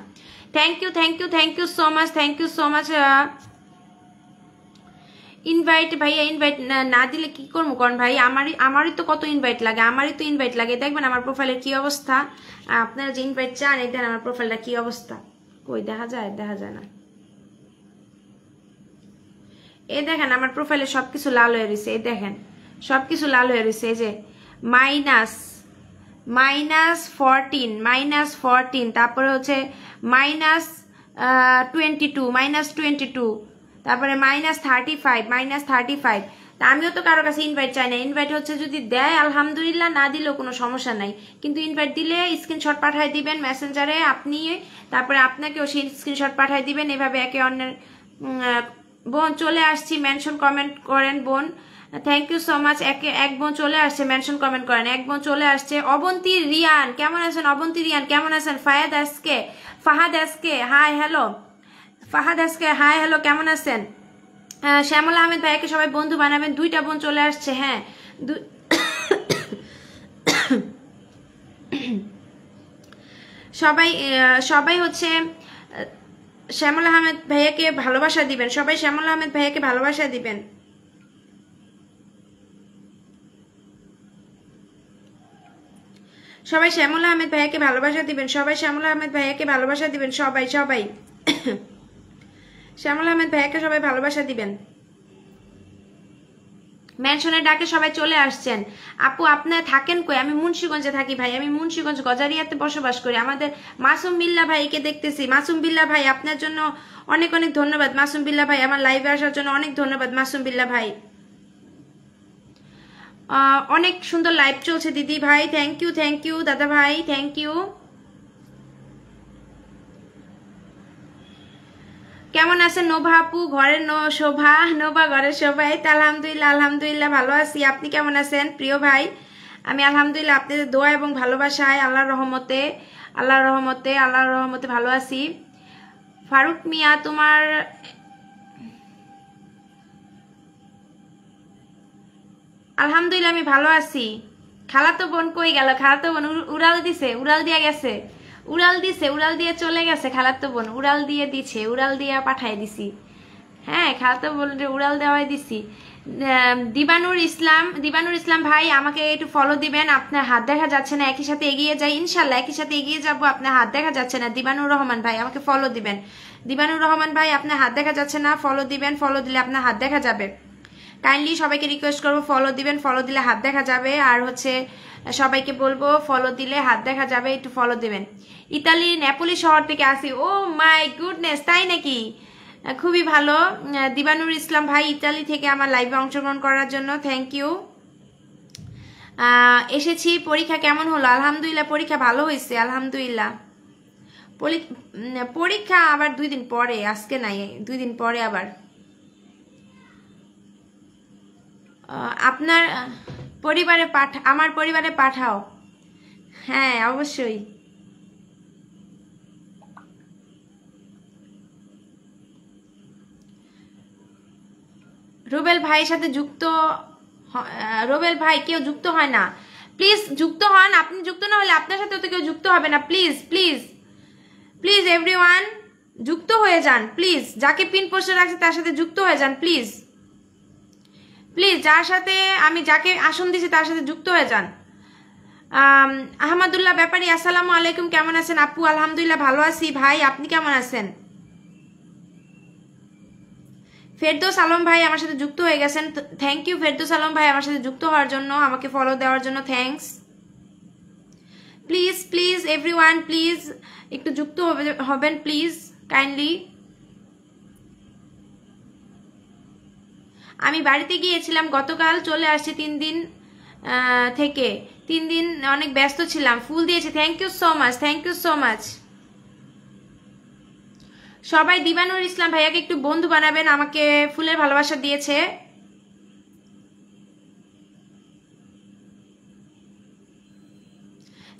Thank you thank you thank you so much, thank you so much. Invite ভাইয়া, ইনভাইট না দিলে কি করবো কোন ভাই, আমারই তো কত ইনভাইট লাগে, আমারই তো ইনভাইট লাগে। দেখবেন আমার প্রোফাইলের কি অবস্থা, আপনারা যে ইনভাইট চান এই দেন আমার প্রোফাইলটা কি অবস্থা। কই দেখা যায়, দেখা যায় না। এই দেখেন আমার প্রোফাইলে সবকিছু লাল হয়ে রয়েছে, এই দেখেন সবকিছু লাল হয়ে রয়েছে, এই যে -14, তারপরে হচ্ছে -22, তারপরে -35। তা আমিও তো কারো কাছে ইনভাইট চাই না। ইনভাইট হচ্ছে যদি দেয় আলহামদুলিল্লাহ, না দিলেও কোনো সমস্যা নাই, কিন্তু ইনভাইট দিলে স্ক্রিনশট পাঠিয়ে দিবেন মেসেঞ্জারে আপনি, তারপরে আপনাকেও সেই স্ক্রিনশট পাঠিয়ে দিবেন। এভাবে একে অন্যের বোন চলে আসছি, মেনশন কমেন্ট করেন বোন, থ্যাংক ইউ সো মাচ। এক বোন চলে আসছে, মেনশন কমেন্ট করেন, এক বোন চলে আসছে। অবন্তী রিয়ান কেমন আছেন? অবন্তী রিয়ান কেমন আছেন? Fahad SK hi hello, Fahad SK hi hello, কেমন আছেন? শ্যামল আহমেদ ভাইকে সবাই বন্ধু বানাবেন। 2টা বোন চলে আসছে, হ্যাঁ সবাই হচ্ছে শ্যামল আহমেদ ভাইয়াকে ভালোবাসা দিবেন, সবাই শ্যামল আহমেদ ভাইয়াকে ভালোবাসা দিবেন। সবাই শ্যামল আহমেদ ভাইয়াকে ভালোবাসা দিবেন, সবাই শ্যামল আহমেদ ভাইয়াকে ভালোবাসা দিবেন, সবাই শ্যামল আহমেদ ভাইয়াকে সবাই ভালোবাসা দিবেন। মেনশনের ডাকে সবাই চলে আসছেন। আপু আপনারা থাকেন কই? আমি মুন্সিগঞ্জে থাকি ভাই, আমি মুন্সিগঞ্জ গজারিয়াতে বসবাস করি। আমাদের মাসুম বিল্লাহ ভাইকে দেখতেছি। মাসুম বিল্লাহ ভাই আপনার জন্য অনেক অনেক ধন্যবাদ। মাসুম বিল্লাহ ভাই আমার লাইভে আসার জন্য অনেক ধন্যবাদ মাসুম বিল্লাহ ভাই। অনেক সুন্দর লাইভ চলছে দিদি ভাই, থ্যাংক ইউ দাদা ভাই, থ্যাংক ইউ। কেমন আছেন নোভা আপু? ঘরের শোভা, নোভা ঘরের শোভা। এই তো আলহামদুলিল্লাহ ভালো আছি। আপনি কেমন আছেন প্রিয় ভাই? আমি আলহামদুলিল্লাহ আপনাদের দোয়া এবং ভালোবাসায় আল্লাহর রহমতে ভালো আছি। ফারুক মিয়া তোমার আলহামদুলিল্লাহ আমি ভালো আছি। খালাতো বোন কই গেল? খালাতো বোন উড়াল দিয়ে চলে গেছে। খালাতো বোন উড়াল দিয়ে পাঠাই দিছি। হ্যাঁ খালাতো বোন উড়াল দেওয়াই দিছি। দিবানুর ইসলাম ভাই আমাকে একটু ফলো দিবেন। আপনার হাত দেখা যাচ্ছে না, একই সাথে এগিয়ে যাই ইনশাল্লাহ, একই সাথে এগিয়ে যাবো। আপনার হাত দেখা যাচ্ছে না, দিবানুর রহমান ভাই আমাকে ফলো দিবেন। দিবানুর রহমান ভাই আপনার হাত দেখা যাচ্ছে না, ফলো দিবেন, ফলো দিলে আপনার হাত দেখা যাবে। কাইন্ডলি সবাইকে রিকোয়েস্ট করবো ফলো দিবেন, ফলো দিলে হাত দেখা যাবে। আর হচ্ছে সবাইকে বলবো ফলো দিলে হাত দেখা যাবে, একটু ফলো দিবেন। ইতালির নেপোলি শহর থেকে আসি। ও মাই গুডনেস, তাই নাকি? খুবই ভালো। দিবানুর ইসলাম ভাই ইতালি থেকে আমার লাইভে অংশগ্রহণ করার জন্য থ্যাংক ইউ। এসেছি। পরীক্ষা কেমন হলো? আলহামদুলিল্লাহ পরীক্ষা ভালো হয়েছে আলহামদুলিল্লাহ। পরীক্ষা আবার 2 দিন পরে, আজকে নাই, 2 দিন পরে আবার। আপনার পরিবারে আমার পরিবারে পাঠাও। হ্যাঁ অবশ্যই। রুবেল ভাইয়ের সাথে যুক্ত, রুবেল ভাই কেউ যুক্ত হয় না, প্লিজ যুক্ত হন। আপনি যুক্ত না হলে আপনার সাথে তো কেউ যুক্ত হবে না। প্লিজ প্লিজ প্লিজ এভরিওয়ান যুক্ত হয়ে যান প্লিজ। যাকে পিন পোস্টে রাখছে তার সাথে যুক্ত হয়ে যান প্লিজ প্লিজ। যার সাথে আমি যাকে আসন দিছি তার সাথে যুক্ত হয়ে যান। আহমদুল্লাহ ব্যাপারী আসসালামু আলাইকুম, কেমন আছেন আপু? আলহামদুলিল্লাহ ভালো আছি ভাই, আপনি কেমন আছেন? ফেরদৌস আলম ভাই আমার সাথে যুক্ত হয়ে গেছেন, থ্যাংক ইউ ফেরদৌস আলম ভাই আমার সাথে যুক্ত হওয়ার জন্য, আমাকে ফলো দেওয়ার জন্য thanks. Please please everyone please একটু যুক্ত হবেন প্লিজ কাইন্ডলি। আমি বাড়িতে গিয়েছিলাম গতকাল, চলে আসছি 3 দিন থেকে। 3 দিন অনেক ব্যস্ত ছিলাম। ফুল দিয়েছে, thank you so much, thank you so much. সবাই দিবানুর ইসলাম ভাইয়াকে একটু বন্ধু বানাবেন, আমাকে ফুলের ভালোবাসা দিয়েছে।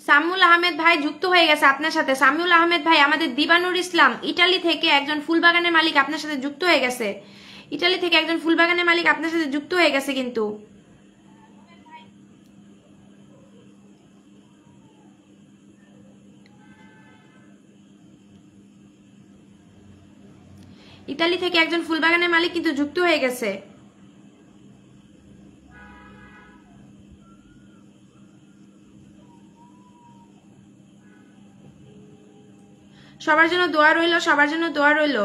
সামিউল আহমেদ ভাই যুক্ত হয়ে গেছে আপনার সাথে। সামিউল আহমেদ ভাই, আমাদের দিবানুর ইসলাম ইটালি থেকে একজন ফুলবাগানের মালিক আপনার সাথে যুক্ত হয়ে গেছে। ইটালি থেকে একজন ফুলবাগানের মালিক আপনার সাথে যুক্ত হয়ে গেছে কিন্তু। ইতালি থেকে একজন ফুলবাগানের মালিক কিন্তু যুক্ত হয়ে গেছে। সবার জন্য দোয়া রইল, সবার জন্য দোয়া রইল,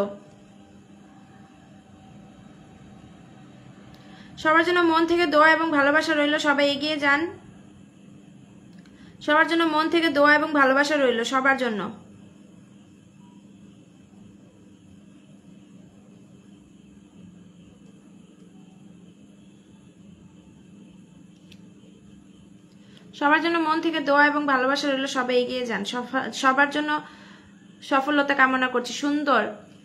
সবার জন্য মন থেকে দোয়া এবং ভালোবাসা রইল। সবাই এগিয়ে যান, সবার জন্য মন থেকে দোয়া এবং ভালোবাসা রইল, সবার জন্য। সবার জন্য মন থেকে দোয়া এবং ভালোবাসা রইল, সবাই এগিয়ে যান। সবার জন্য সফলতা কামনা করছি। সুন্দর,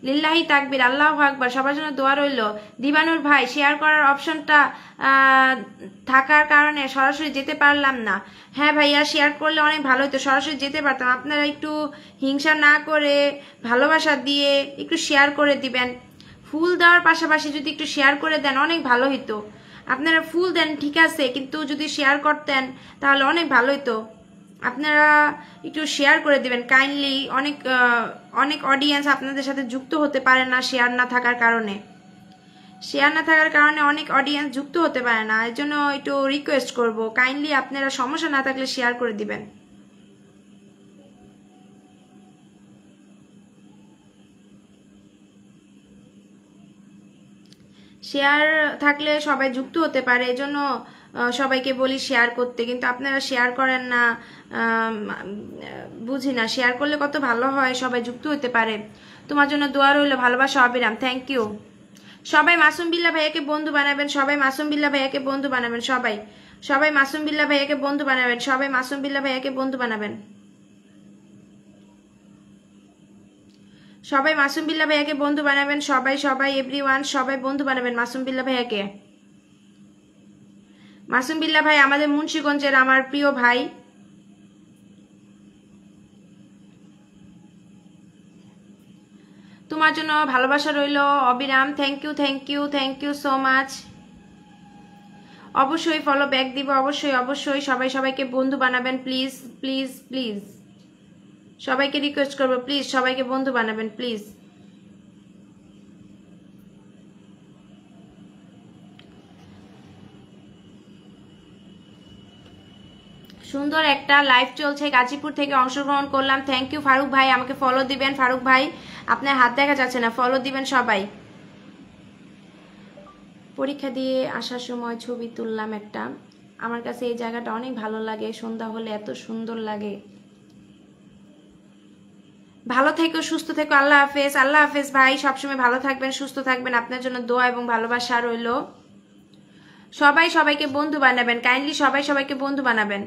লিল্লাহি তাকবীর, আল্লাহু আকবার। সবার জন্য দোয়া রইল। দিবানুর ভাই, শেয়ার করার অপশনটা থাকার কারণে সরাসরি যেতে পারলাম না। হ্যাঁ ভাইয়া, শেয়ার করলে অনেক ভালো হতো, সরাসরি যেতে পারতাম। আপনারা একটু হিংসা না করে ভালোবাসা দিয়ে একটু শেয়ার করে দিবেন। ফুল দেওয়ার পাশাপাশি যদি একটু শেয়ার করে দেন অনেক ভালো হতো। আপনারা ফুল দেন ঠিক আছে, কিন্তু যদি শেয়ার করতেন তাহলে অনেক ভালো হতো। আপনারা একটু শেয়ার করে দিবেন কাইন্ডলি। অনেক অডিয়েন্স আপনাদের সাথে যুক্ত হতে পারে না শেয়ার না থাকার কারণে। শেয়ার না থাকার কারণে অনেক অডিয়েন্স যুক্ত হতে পারে না। এর জন্য একটু রিকোয়েস্ট করব, কাইন্ডলি আপনারা সমস্যা না থাকলে শেয়ার করে দিবেন। শেয়ার থাকলে সবাই যুক্ত হতে পারে, এজন্য সবাইকে বলি শেয়ার করতে, কিন্তু আপনারা শেয়ার করেন না। বুঝি না, শেয়ার করলে কত ভালো হয়, সবাই যুক্ত হতে পারে। তোমার জন্য দোয়া রইল, ভালোবাসা অবিরাম, থ্যাংক ইউ। সবাই মাসুম বিল্লাহ ভাইয়াকে বন্ধু বানাবেন, সবাই মাসুম বিল্লাহ ভাইয়াকে বন্ধু বানাবেন, সবাই মাসুম বিল্লাহ ভাইয়াকে বন্ধু বানাবেন, সবাই মাসুম বিল্লাহ ভাইয়াকে বন্ধু বানাবেন, সবাই মাসুম বিল্লাহ ভাইয়াকে বন্ধু বানাবেন, সবাই এভরিওয়ান, সবাই বন্ধু বানাবেন মাসুম বিল্লাহ ভাইয়াকে। মাসুম বিল্লাহ ভাই আমাদের মুন্সিগঞ্জের আমার প্রিয় ভাই। তোমার জন্য ভালোবাসা রইল অবিরাম, thank you, thank you, thank you so much. অবশ্যই ফলো ব্যাক দিব, অবশ্যই সবাই সবাইকে বন্ধু বানাবেন, প্লিজ প্লিজ প্লিজ। সবাইকে রিকোয়েস্ট করবো, প্লিজ সবাইকে বন্ধু বানাবেন প্লিজ। সুন্দর একটা লাইভ চলছে, গাজীপুর থেকে অংশগ্রহণ করলাম। থ্যাংক ইউ ফারুক ভাই, আমাকে ফলো দিবেন। ফারুক ভাই আপনার হাত দেখা যাচ্ছে না, ফলো দিবেন সবাই। পরীক্ষা দিয়ে আসার সময় ছবি তুললাম একটা, আমার কাছে এই জায়গাটা অনেক ভালো লাগে, সন্ধ্যা হলে এত সুন্দর লাগে। ভালো থেকো, সুস্থ থেকো, আল্লাহ হাফেজ। আল্লাহ হাফেজ ভাই, সবসময় ভালো থাকবেন, সুস্থ থাকবেন। আপনার জন্য দোয়া এবং ভালোবাসা রইল। সবাই সবাইকে বন্ধু বানাবেন, কাইন্ডলি সবাই সবাইকে বন্ধু বানাবেন।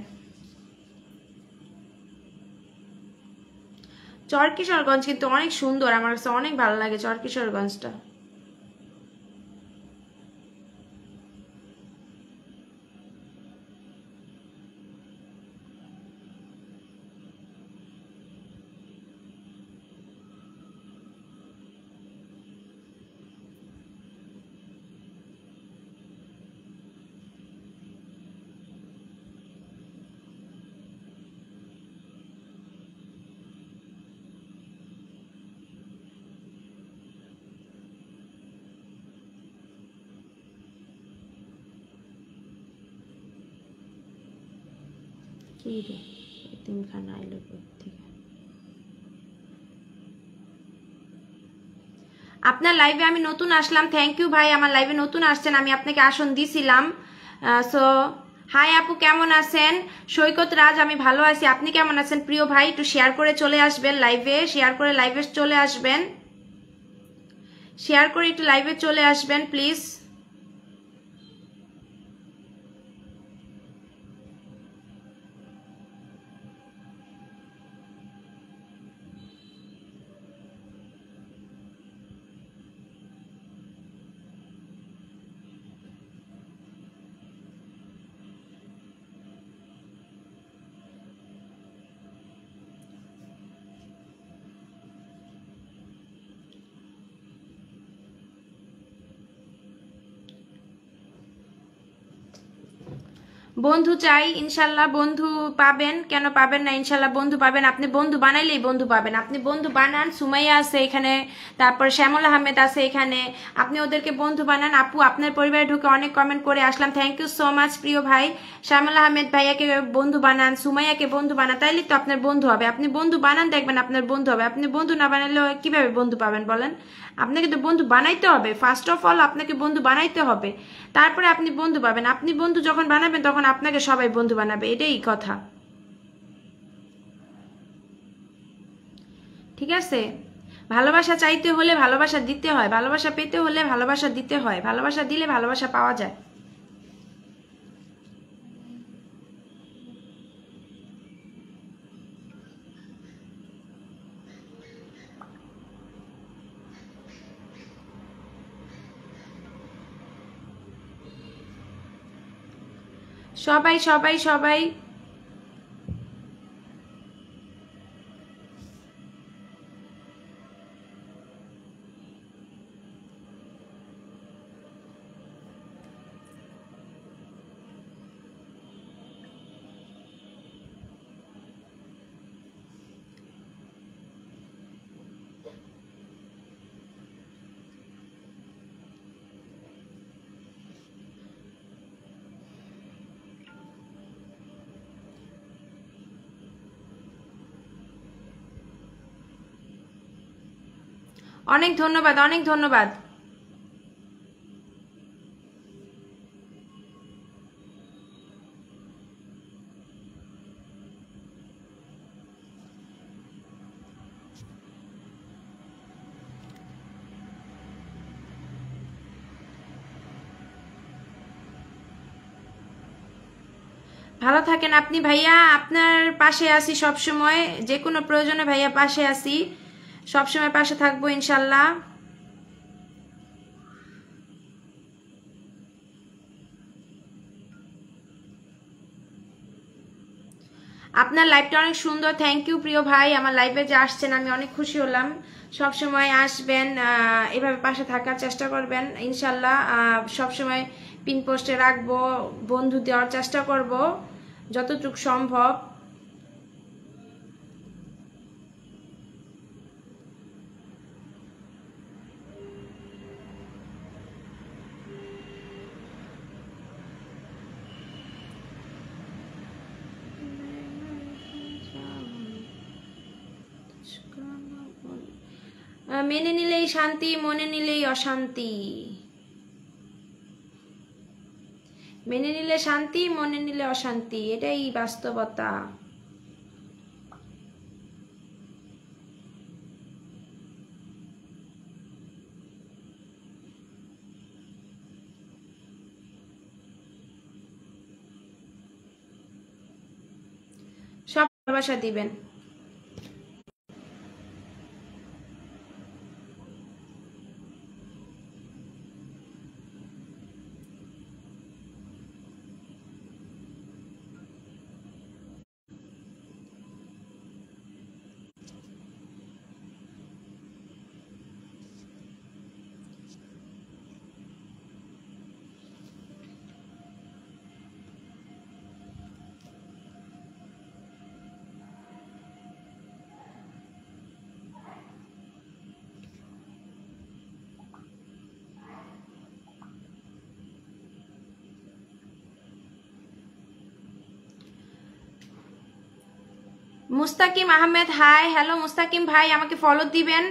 চরকিশোরগঞ্জ কিন্তু অনেক সুন্দর, আমার কাছে অনেক ভালো লাগে চরকিশোরগঞ্জটা। আপনার লাইভে আমি নতুন আসলাম, থ্যাংক ইউ ভাই, আমার লাইভে নতুন আসছেন, আমি আপনাকে আসন দিছিলাম। সো হাই আপু, কেমন আছেন? সৈকত রাজ, আমি ভালো আছি, আপনি কেমন আছেন প্রিয় ভাই? একটু শেয়ার করে চলে আসবেন লাইভে, শেয়ার করে লাইভে চলে আসবেন, শেয়ার করে একটু লাইভে চলে আসবেন প্লিজ। বন্ধু চাই, ইনশাল্লাহ বন্ধু পাবেন, কেন পাবেন না, ইনশাল্লাহ বন্ধু পাবেন। আপনি বন্ধু বানাইলেই বন্ধু পাবেন, আপনি বন্ধু বানান। সুমাইয়া আছে এখানে, তারপর শ্যামল আহমেদ আছে এখানে, আপনি ওদেরকে বন্ধু বানান। আপু আপনার পরিবারে ঢুকে অনেক কমেন্ট করে আসলাম, থ্যাংক ইউ সো মাচ প্রিয় ভাই। শ্যামল আহমেদ ভাইয়াকে বন্ধু বানান, সুমাইয়াকে বন্ধু বানান, তাইলে তো আপনার বন্ধু হবে। আপনি বন্ধু বানান, দেখবেন আপনার বন্ধু হবে। আপনি বন্ধু না বানালে কিভাবে বন্ধু পাবেন বলেন? আপনাকে তো বন্ধু বানাইতে হবে, ফার্স্ট অফ অল আপনাকে বন্ধু বানাইতে হবে, তারপরে আপনি বন্ধু পাবেন। আপনি বন্ধু যখন বানাবেন তখন আপনাকে সবাই বন্ধু বানাবে, এটাই কথা, ঠিক আছে? ভালোবাসা চাইতে হলে ভালোবাসা দিতে হয়, ভালোবাসা পেতে হলে ভালোবাসা দিতে হয়, ভালোবাসা দিলে ভালোবাসা পাওয়া যায়। সবাই সবাই সবাই অনেক ধন্যবাদ, অনেক ধন্যবাদ। ভালো থাকেন আপনি ভাইয়া, আপনার পাশে আছি সব সময়, যে কোনো প্রয়োজনে ভাইয়া পাশে আছি, সব সময় পাশে থাকবো ইনশাল্লাহ। আপনার লাইভটা অনেক সুন্দর, থ্যাংক ইউ প্রিয় ভাই। আমার লাইভে যে আসছেন আমি অনেক খুশি হলাম। সব সময় আসবেন, এভাবে পাশে থাকার চেষ্টা করবেন ইনশাল্লাহ। সব সময় পিন পোস্টে রাখবো, বন্ধু দেওয়ার চেষ্টা করব যতটুকু সম্ভব। মেনে নিলেই শান্তি, মনে নিলেই অশান্তি। মেনে নিলে শান্তি, মনে নিলে অশান্তি, এটাই বাস্তবতা। সব ভালোবাসা দিবেন। মুস্তাকিম আহমেদ, হাই, হ্যালো মুস্তাকিম ভাই, আমাকে ফলো দিবেন।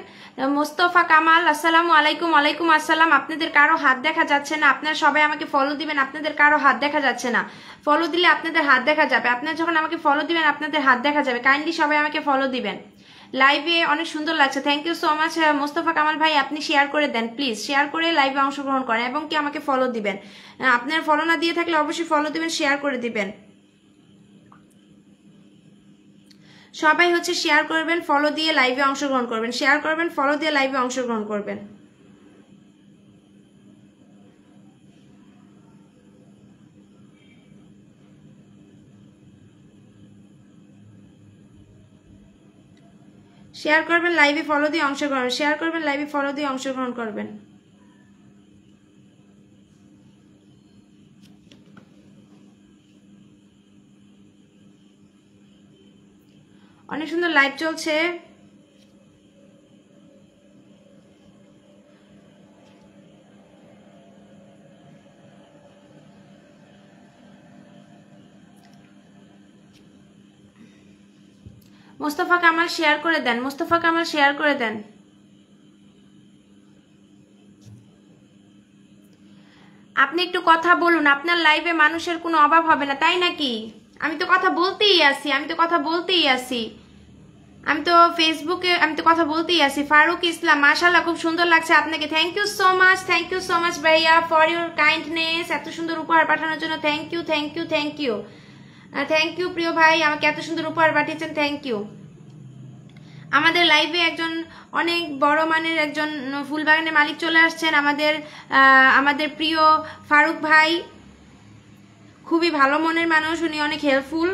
মোস্তফা কামাল, আসসালামু আলাইকুম। ওয়ালাইকুম আসসালাম। আপনাদের কারো হাত দেখা যাচ্ছে না, আপনারা সবাই আমাকে ফলো দিবেন। আপনাদের কারো হাত দেখা যাচ্ছে না, ফলো দিলে আপনাদের হাত দেখা যাবে। আপনারা যখন আমাকে ফলো দিবেন আপনাদের হাত দেখা যাবে। কাইন্ডলি সবাই আমাকে ফলো দিবেন। লাইভে অনেক সুন্দর লাগছে, thank you so much Mostafa Kamal ভাই। আপনি শেয়ার করে দেন প্লিজ, শেয়ার করে লাইভে অংশগ্রহণ করেন এবং কি আমাকে ফলো দিবেন। আপনার ফলো না দিয়ে থাকলে অবশ্যই ফলো দিবেন, শেয়ার করে দিবেন। সবাই হচ্ছে শেয়ার করবেন, ফলো দিয়ে লাইভে অংশগ্রহণ করবেন, শেয়ার করবেন, ফলো দিয়ে লাইভে অংশগ্রহণ করবেন। শেয়ার করবেন, লাইভে ফলো দিয়ে অংশগ্রহণ, শেয়ার করবেন, লাইভে ফলো দিয়ে অংশগ্রহণ করবেন। অনেক সুন্দর লাইভ চলছে। মোস্তফা কামাল শেয়ার করে দেন, মোস্তফা কামাল শেয়ার করে দেন। আপনি একটু কথা বলুন, আপনার লাইভে মানুষের কোনো অভাব হবে না, তাই নাকি? আমি তো কথা বলতেই আছি, আমি তো কথা বলতেই আছি, আমি তো ফেসবুকে আমি তো কথা বলতেই আছি। ফারুক ইসলাম, মাশাআল্লাহ খুব সুন্দর লাগছে আপনাকে। Thank you so much, thank you so much ভাইয়া ফর ইউর কাইন্ডনেস, এত সুন্দর উপহার পাঠানোর জন্য thank you, thank you, thank you, thank you প্রিয় ভাই, আমাকে এত সুন্দর উপহার পাঠিয়েছেন, থ্যাংক ইউ। আমাদের লাইভে একজন অনেক বড় মানের একজন ফুলবাগানের মালিক চলে আসছেন, আমাদের প্রিয় ফারুক ভাই, খুবই ভালো মনের মানুষ, উনি অনেক হেল্পফুল,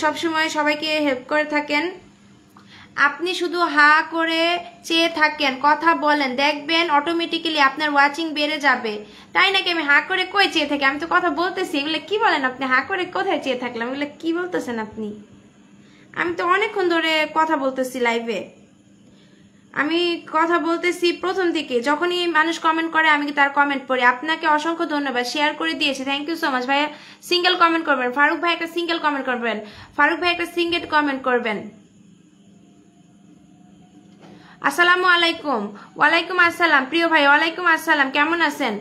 সবসময় সবাইকে হেল্প করে থাকেন। আপনি শুধু হা করে চেয়ে থাকেন, কথা বলেন, দেখবেন অটোমেটিক্যালি আপনার ওয়াচিং বেড়ে যাবে। তাই নাকি? আমি হা করে কই চেয়ে থাকি? আমি তো কথা বলতেছি, এগুলো কি বলেন আপনি? হা করে কোথায় চেয়ে থাকলাম? এগুলো কি বলতেছেন আপনি? আমি তো অনেকক্ষণ ধরে কথা বলতেছি লাইভে, আমি কথা বলতেছি প্রথম থেকে, যখনই মানুষ কমেন্ট করে আমি তার কমেন্ট পড়ি। আপনাকে অসংখ্য ধন্যবাদ, শেয়ার করে দিয়েছি, থ্যাংক ইউ সো মাচ ভাইয়া। সিঙ্গেল কমেন্ট করবেন, ফারুক ভাই একটা সিঙ্গেল কমেন্ট করবেন, ফারুক ভাই একটা সিঙ্গেল কমেন্ট করবেন। আসসালামু আলাইকুম। ওয়ালাইকুম আসসালাম প্রিয় ভাই, ওয়ালাইকুম আসসালাম, কেমন আছেন?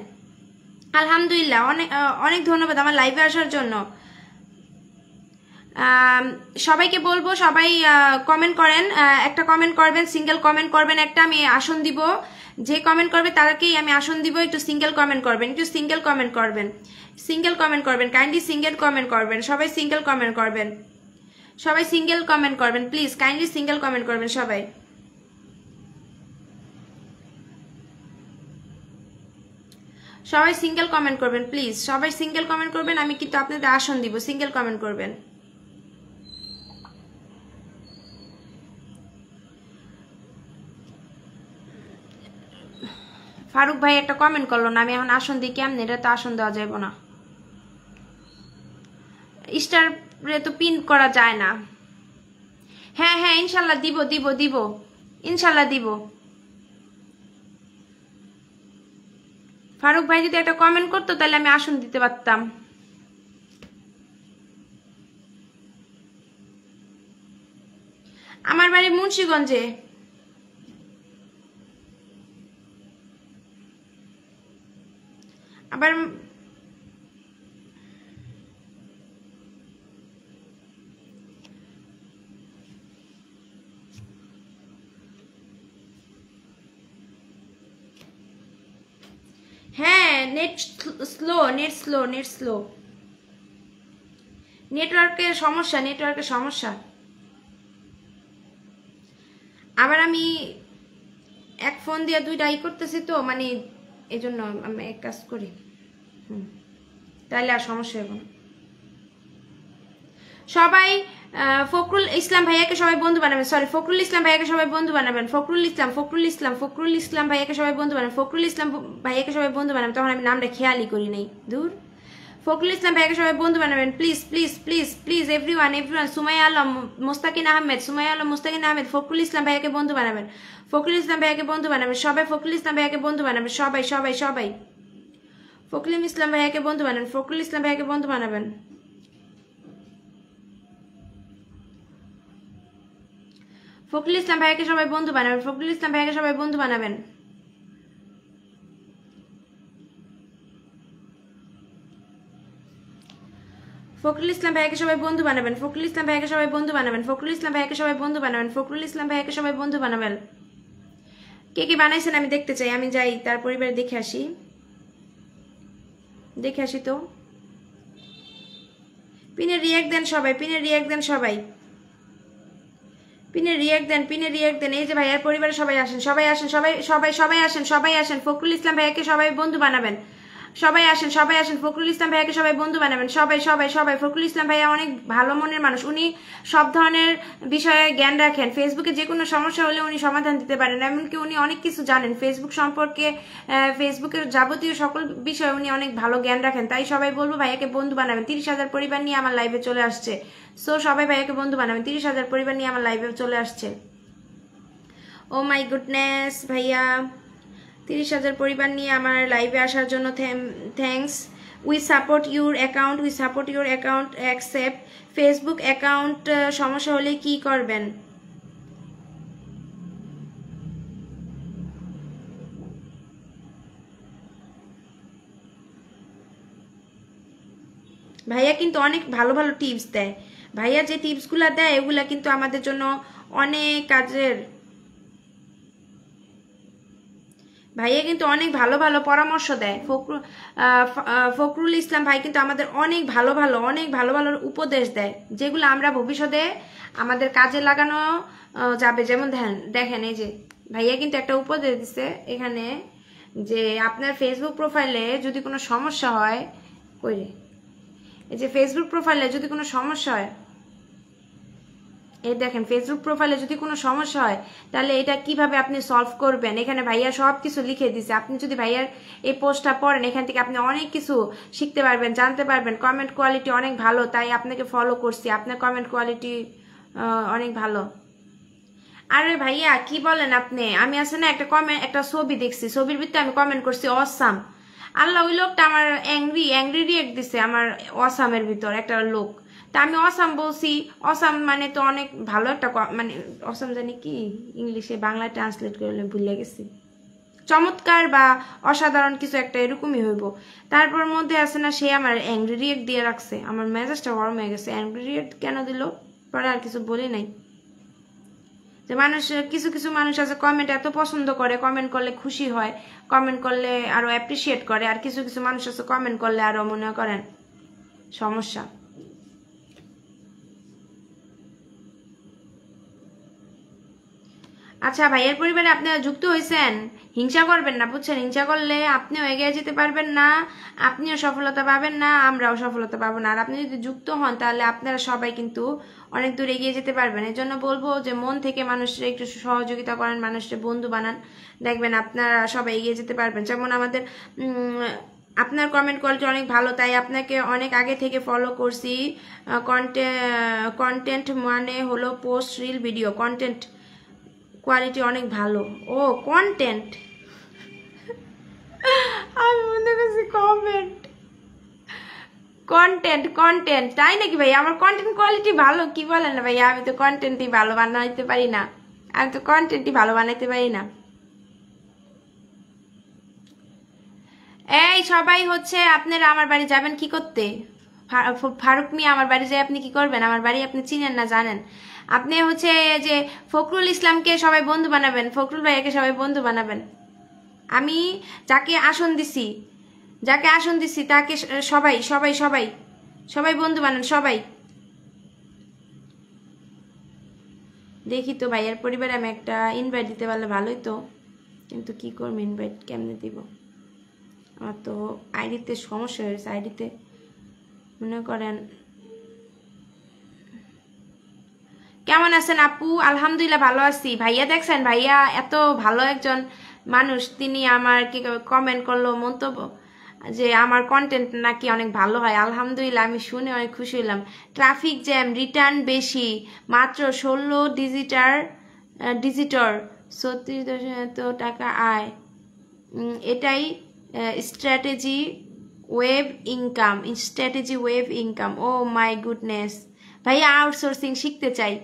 আলহামদুলিল্লাহ, অনেক অনেক ধন্যবাদ আমার লাইভে আসার জন্য। সবাইকে বলবো সবাই কমেন্ট করেন, একটা কমেন্ট করবেন, সিঙ্গেল কমেন্ট করবেন একটা, আমি আসন দিব, যে কমেন্ট করবে তারকেই আমি আসন দিব। একটু সিঙ্গেল কমেন্ট করবেন, একটু সিঙ্গেল কমেন্ট করবেন, সিঙ্গেল কমেন্ট করবেন, কাইন্ডলি সিঙ্গেল কমেন্ট করবেন, সবাই সিঙ্গেল কমেন্ট করবেন, সবাই সিঙ্গেল কমেন্ট করবেন প্লিজ, কাইন্ডলি সিঙ্গেল কমেন্ট করবেন সবাই। সবাই সিঙ্গেল কমেন্ট করবেন প্লিজ, সবাই সিঙ্গেল কমেন্ট করবেন, আমি কিন্তু আপনাদের আসন দিব, সিঙ্গেল কমেন্ট করবেন। ফারুক ভাই একটা কমেন্ট করলো না, আমি এখন আসন দিই কেমনে? এটা তো আসন দেওয়া যাবে না, স্টারে তো পিন করা যায় না। হ্যাঁ হ্যাঁ ইনশাল্লাহ দিব দিব দিব, ইনশাল্লাহ দিব। ফারুক ভাই যদি একটা কমেন্ট করতো তাহলে আমি আসন দিতে পারতাম। আমার বাড়ি মুন্সিগঞ্জে। আবার হ্যাঁ net slow, net slow, net slow, নেটওয়ার্কের সমস্যা, নেটওয়ার্কের সমস্যা। আবার আমি এক ফোন দিয়ে দুইটা করতেছি তো, মানে এই জন্য আমি এক কাজ করি, তাহলে আর সমস্যা হবে না। সবাই ফখরুল ইসলাম ভাইয়াকে সবাই বন্ধু বানাবেন, সরি ফখরুল ইসলাম ভাইয়াকে সবাই বন্ধু বানাবেন, ফখরুল ইসলাম, ফখরুল ইসলাম, ফখরুল ইসলাম ভাইয়াকে সবাই বন্ধু বানাবেন, ফখরুল ইসলাম ভাইয়াকে সবাই বন্ধু বানাবেন। তখন আমি নামটা খেয়ালই করি নাই, দূর। ফখরুল ইসলাম ভাইয়াকে সবাই বন্ধু বানাবেন please please please please, everyone everyone. Sumaiya Alam, Mustakin Ahmed, Sumaiya Alam, Mustakin Ahmed, Fakhrul Islam ভাইয়াকে বন্ধু বানাবেন, ফখরুল ইসলাম ভাইয়াকে বন্ধু বানাবেন সবাই, ফখরুল ইসলাম ভাইয়াকে বন্ধু বানাবেন সবাই সবাই সবাই, ফখরুল ইসলাম ভাইয়াকে বন্ধু বানাবেন, ফখরুল ইসলাম ভাইয়াকে বন্ধু বানাবেন। ফখরুল ইসলাম ভাইয়াকে সবাই বন্ধু বানাবেন, ফখরুল ইসলাম ভাইয়াকে সবাই বন্ধু বানাবেন। ফখরুল ইসলাম ভাইয়াকে সবাই বন্ধু বানাবেন, ফখরুল ইসলাম ভাইয়াকে সবাই বন্ধু বানাবেন, ফখরুল ইসলাম ভাইয়াকে সবাই বন্ধু বানাবেন, ফখরুল ইসলাম ভাইয়াকে সবাই বন্ধু বানাবেন। কে কে বানাইছেন আমি দেখতে চাই, আমি যাই তার পরিবারে দেখে আসি, দেখে আসি তো। পিনের রিয়াক্ট দেন সবাই, পিনের রিয়াক্ট দেন সবাই, পিনের রিয়াক্ট দেন, পিনের রিয়াক্ট দেন। এই যে ভাইয়ার পরিবারে সবাই আসেন, সবাই আসেন, সবাই সবাই সবাই আসেন, সবাই আসেন। ফখরুল ইসলাম ভাইয়াকে সবাই বন্ধু বানাবেন, সবাই আসেন, সবাই আসেন। ফখরুল ইসলাম ভাইয়াকে সবাই বন্ধু বানাবেন, সবাই সবাই সবাই। ফখরুল ইসলাম ভাইয়া অনেক ভালো মনের মানুষ, উনি সব ধরনের বিষয়ে জ্ঞান রাখেন। ফেসবুকে যে কোনো সমস্যা হলে উনি সমাধান দিতে পারেন, এমনকি উনি অনেক কিছু জানেন ফেসবুক সম্পর্কে, ফেসবুকের যাবতীয় সকল বিষয়ে উনি অনেক ভালো জ্ঞান রাখেন। তাই সবাই বলবো ভাইয়াকে বন্ধু বানাবেন। 30,000 পরিবার নিয়ে আমার লাইভে চলে আসছে, সো সবাই ভাইয়াকে বন্ধু বানাবেন। 30,000 পরিবার নিয়ে আমার লাইভে চলে আসছে। ও মাই গুডনেস ভাইয়া, 30,000 পরিবার নিয়ে আমার লাইভে আসার জন্য thanks. We support your account, we support your account accept. Facebook account সমস্যা হলে কি করবেন? ভাইয়া কিন্তু অনেক ভালো ভালো টিপস দেয়। ভাইয়া যে টিপসগুলো দেয় এগুলা কিন্তু আমাদের জন্য অনেক কাজের। ভাইয়া কিন্তু অনেক ভালো ভালো পরামর্শ দেয়। ফখরুল ইসলাম ভাই কিন্তু আমাদের অনেক ভালো ভালো উপদেশ দেয়, যেগুলো আমরা ভবিষ্যতে আমাদের কাজে লাগানো যাবে। যেমন দেখেন এই যে ভাইয়া কিন্তু একটা উপদেশ দিচ্ছে এখানে, যে আপনার ফেসবুক প্রোফাইলে যদি কোনো সমস্যা হয়, কইরে এই যে ফেসবুক প্রোফাইলে যদি কোনো সমস্যা হয়, এই দেখেন ফেসবুক প্রোফাইলে যদি কোনো সমস্যা হয় তাহলে এটা কিভাবে আপনি সলভ করবেন, এখানে ভাইয়া সব কিছু লিখে দিছে। আপনি যদি ভাইয়ার এই পোস্টটা পড়েন, এখান থেকে আপনি অনেক কিছু শিখতে পারবেন, জানতে পারবেন। কমেন্ট কোয়ালিটি অনেক ভালো, তাই আপনাকে ফলো করছি। আপনার কমেন্ট কোয়ালিটি অনেক ভালো। আরে ভাইয়া কি বলেন আপনি? আমি আছে না একটা ছবি দেখছি, ছবির ভিতরে আমি কমেন্ট করছি অসাম। আল্লাহ, ওই লোকটা আমার অ্যাংরি রিয়েক্ট দিছে আমার অসামের ভিতর একটা লোক। তা আমি অসাম বলছি, অসাম মানে তো অনেক ভালো একটা মানে অসাম জানি কি ইংলিশে, বাংলায় ট্রান্সলেট করলে ভুলে গেছি, চমৎকার বা অসাধারণ কিছু একটা এরকমই হইব। তারপর মধ্যে আছে না সে আমার অ্যাংরি রিয়েক্ট দিয়ে রাখছে, আমার মেজাজটা গরম হয়ে গেছে। অ্যাংরি রিয়েক্ট কেন দিল পরে আর কিছু বলি নাই। যে মানুষ, কিছু কিছু মানুষ আছে কমেন্ট এত পছন্দ করে, কমেন্ট করলে খুশি হয়, কমেন্ট করলে আরো অ্যাপ্রিসিয়েট করে। আর কিছু কিছু মানুষ আছে কমেন্ট করলে আরো মনে করেন সমস্যা। আচ্ছা ভাইয়ের পরিবারে আপনারা যুক্ত হয়েছেন, হিংসা করবেন না বুঝছেন। হিংসা করলে আপনিও এগিয়ে যেতে পারবেন না, আপনিও সফলতা পাবেন না, আমরাও সফলতা পাবো না। আর আপনি যদি যুক্ত হন তাহলে আপনারা সবাই কিন্তু অনেক দূর এগিয়ে যেতে পারবেন। এর জন্য বলবো যে মন থেকে মানুষের একটু সহযোগিতা করেন, মানুষের বন্ধু বানান, দেখবেন আপনারা সবাই এগিয়ে যেতে পারবেন। যেমন আমাদের আপনার কমেন্ট কোয়ালিটি অনেক ভালো, তাই আপনাকে অনেক আগে থেকে ফলো করছি। কন্টেন্ট মানে হলো post, reel, video. Content quality অনেক ভালো। ও কন্টেন্ট, আমি মনে করছি কমেন্ট। কন্টেন্ট তাই নাকি ভাই? আমার কন্টেন্ট কোয়ালিটি ভালো কি বলেন না ভাইয়া? আমি তো কন্টেন্টই ভালো বানাইতে পারি না, আমি তো কন্টেন্টই ভালো বানাইতে পারি না। এই সবাই হচ্ছে আপনারা আমার বাড়ি যাবেন কি করতে? ফারুক মিয়া, আমার বাড়ি যাই আপনি কি করবেন? আমার বাড়ি আপনি চিনেন না, জানেন? আপনি হচ্ছে যে ফখরুল ইসলামকে সবাই বন্ধু বানাবেন, ফখরুল ভাইয়াকে সবাই বন্ধু বানাবেন। আমি যাকে আসন দিছি তাকে সবাই সবাই সবাই সবাই বন্ধু বানান সবাই। দেখি তো ভাইয়ার পরিবারে আমি একটা ইনভাইট দিতে পারলে ভালোই তো, কিন্তু কি করবো, ইনভাইট কেমনে দিব? আমার তো আইডিতে সমস্যা হয়েছে, আইডিতে মনে করেন। কেমন আছেন আপু? আলহামদুলিল্লাহ ভালো আছি। ভাইয়া দেখছেন, ভাইয়া এত ভালো একজন মানুষ, তিনি আমার কি কমেন্ট করলো, মন্তব্য যে আমার কন্টেন্ট নাকি অনেক ভালো হয়। আলহামদুলিল্লাহ, আমি শুনে অনেক খুশি হলাম। ট্রাফিক জ্যাম, রিটার্ন বেশি, মাত্র 16 ডিজিটর 36 টাকা আয়, এটাই strategy web income. Oh my goodness, ভাইয়া আউটসোর্সিং শিখতে চাই।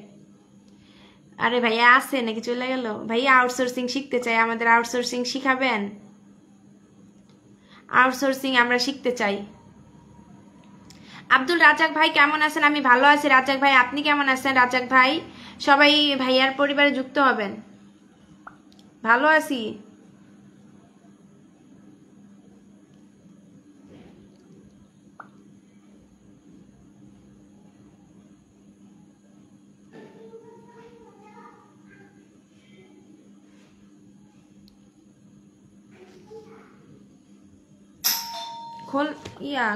আরে ভাইয়া আছে নাকি চলে গেল? ভাইয়া আউটসোর্সিং শিখতে চাই, আমাদের আউটসোর্সিং শিখাবেন? আউটসোর্সিং আমরা শিখতে চাই। আব্দুল রাজাক ভাই কেমন আছেন? আমি ভালো আছি রাজাক ভাই, আপনি কেমন আছেন রাজাক ভাই? সবাই ভাইয়ার পরিবারে যুক্ত হবেন। ভালো আছি। খোল ইয়া